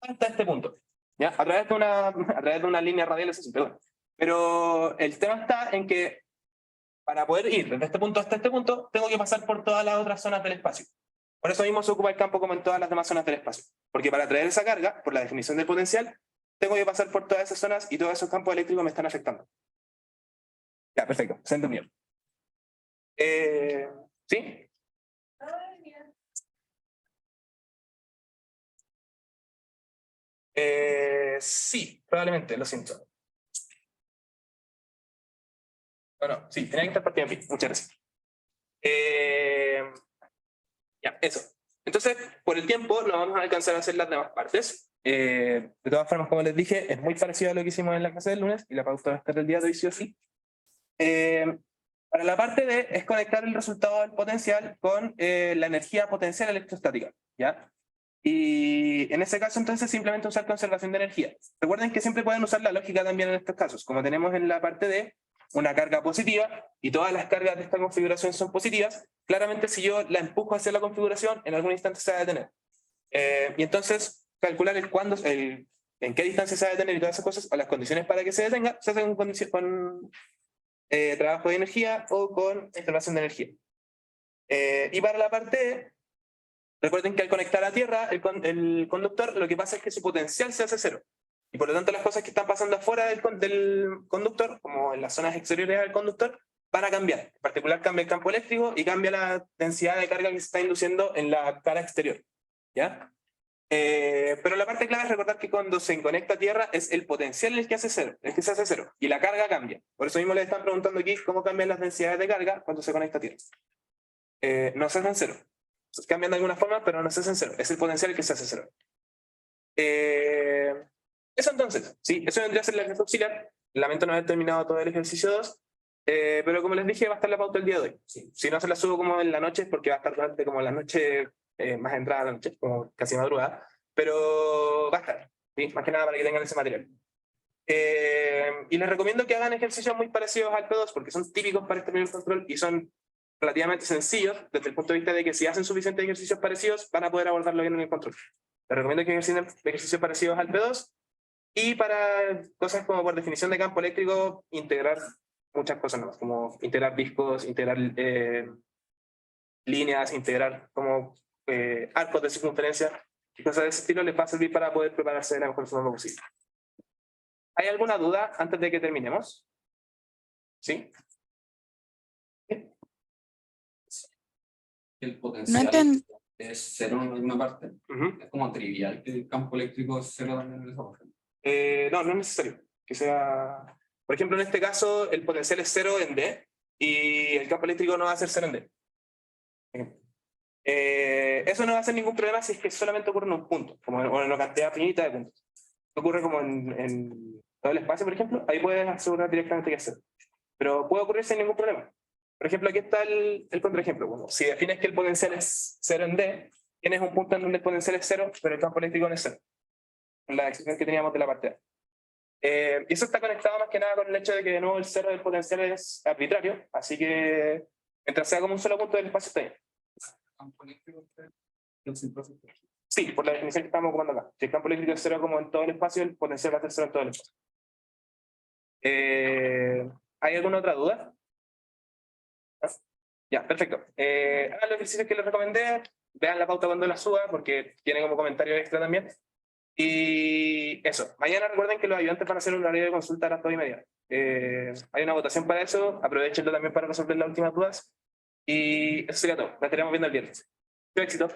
hasta este punto. ¿Ya? A través de una línea radial, eso sí, pero el tema está en que para poder ir desde este punto hasta este punto, tengo que pasar por todas las otras zonas del espacio. Por eso mismo se ocupa el campo como en todas las demás zonas del espacio. Porque para traer esa carga, por la definición del potencial, tengo que pasar por todas esas zonas y todos esos campos eléctricos me están afectando. Ya, perfecto, se entendió. ¿Sí? Sí, probablemente, lo siento. Bueno, sí, tenía que estar partida en fin. Muchas gracias. Ya, eso. Entonces, por el tiempo, no vamos a alcanzar a hacer las demás partes. De todas formas, como les dije, es muy parecido a lo que hicimos en la clase del lunes, y la pauta va a estar el día de hoy sí o sí. Para la parte D es conectar el resultado del potencial con la energía potencial electrostática, ¿ya? Y en ese caso, entonces, simplemente usar conservación de energía. Recuerden que siempre pueden usar la lógica también en estos casos. Como tenemos en la parte D una carga positiva y todas las cargas de esta configuración son positivas, claramente si yo la empujo hacia la configuración, en algún instante se va a detener. Y entonces, calcular en qué distancia se va a detener y todas esas cosas, o las condiciones para que se detenga, se hacen con trabajo de energía o con conservación de energía. Y para la parte E, recuerden que al conectar a tierra, el conductor, lo que pasa es que su potencial se hace cero. Y por lo tanto las cosas que están pasando afuera del conductor, como en las zonas exteriores del conductor, van a cambiar. En particular cambia el campo eléctrico y cambia la densidad de carga que se está induciendo en la cara exterior. ¿Ya? Pero la parte clave es recordar que cuando se conecta a tierra es el potencial el que hace cero, el que se hace cero, y la carga cambia. Por eso mismo les están preguntando aquí cómo cambian las densidades de carga cuando se conecta a tierra. No se hacen cero. Cambian de alguna forma, pero no se hacen cero. Es el potencial el que se hace cero. Eso entonces, sí, eso vendría a ser el ejercicio auxiliar. Lamento no haber terminado todo el ejercicio 2, pero como les dije, va a estar la pauta el día de hoy. Sí. Si no se la subo como en la noche, es porque va a estar durante como la noche, más entrada a la noche, como casi madrugada, pero va a estar, ¿sí? Más que nada para que tengan ese material. Y les recomiendo que hagan ejercicios muy parecidos al P2, porque son típicos para este primer control y son relativamente sencillos desde el punto de vista de que si hacen suficientes ejercicios parecidos van a poder abordarlo bien en el control. Les recomiendo que ejerciten ejercicios parecidos al P2 y para cosas como por definición de campo eléctrico integrar muchas cosas más, como integrar discos, integrar líneas, integrar como arcos de circunferencia y cosas de ese estilo les va a servir para poder prepararse de la mejor forma posible. ¿Hay alguna duda antes de que terminemos? ¿Sí? El No potencial entiendo. es cero en alguna parte. Uh-huh. Es como trivial que el campo eléctrico es cero también en esa parte. No, no es necesario que sea... Por ejemplo, en este caso, el potencial es 0 en D y el campo eléctrico no va a ser 0 en D. Eso no va a ser ningún problema si es que solamente ocurre en un punto, como en una cantidad finita de puntos. Ocurre como en todo el espacio, por ejemplo, ahí puedes asegurar directamente que es 0. Pero puede ocurrir sin ningún problema. Por ejemplo, aquí está el contraejemplo. Bueno, si defines que el potencial es 0 en D, tienes un punto en donde el potencial es 0, pero el campo eléctrico no es 0. La expresión que teníamos de la parte A. Y eso está conectado más que nada con el hecho de que de nuevo el cero del potencial es arbitrario, así que mientras sea como un solo punto del espacio está bien. Campo eléctrico Sí, por la definición que estamos ocupando acá. Si el campo eléctrico es 0 como en todo el espacio, el potencial va a ser 0 en todo el espacio. ¿Hay alguna otra duda? ¿No? Ya, perfecto. Hagan los ejercicios que les recomendé, vean la pauta cuando la suba, porque tiene como comentario extra también. Y eso, mañana recuerden que los ayudantes van a hacer un horario de consulta a las 2:30. Hay una votación para eso, aprovechenlo también para resolver las últimas dudas. Y eso sería todo, nos estaremos viendo el viernes. Mucho éxito.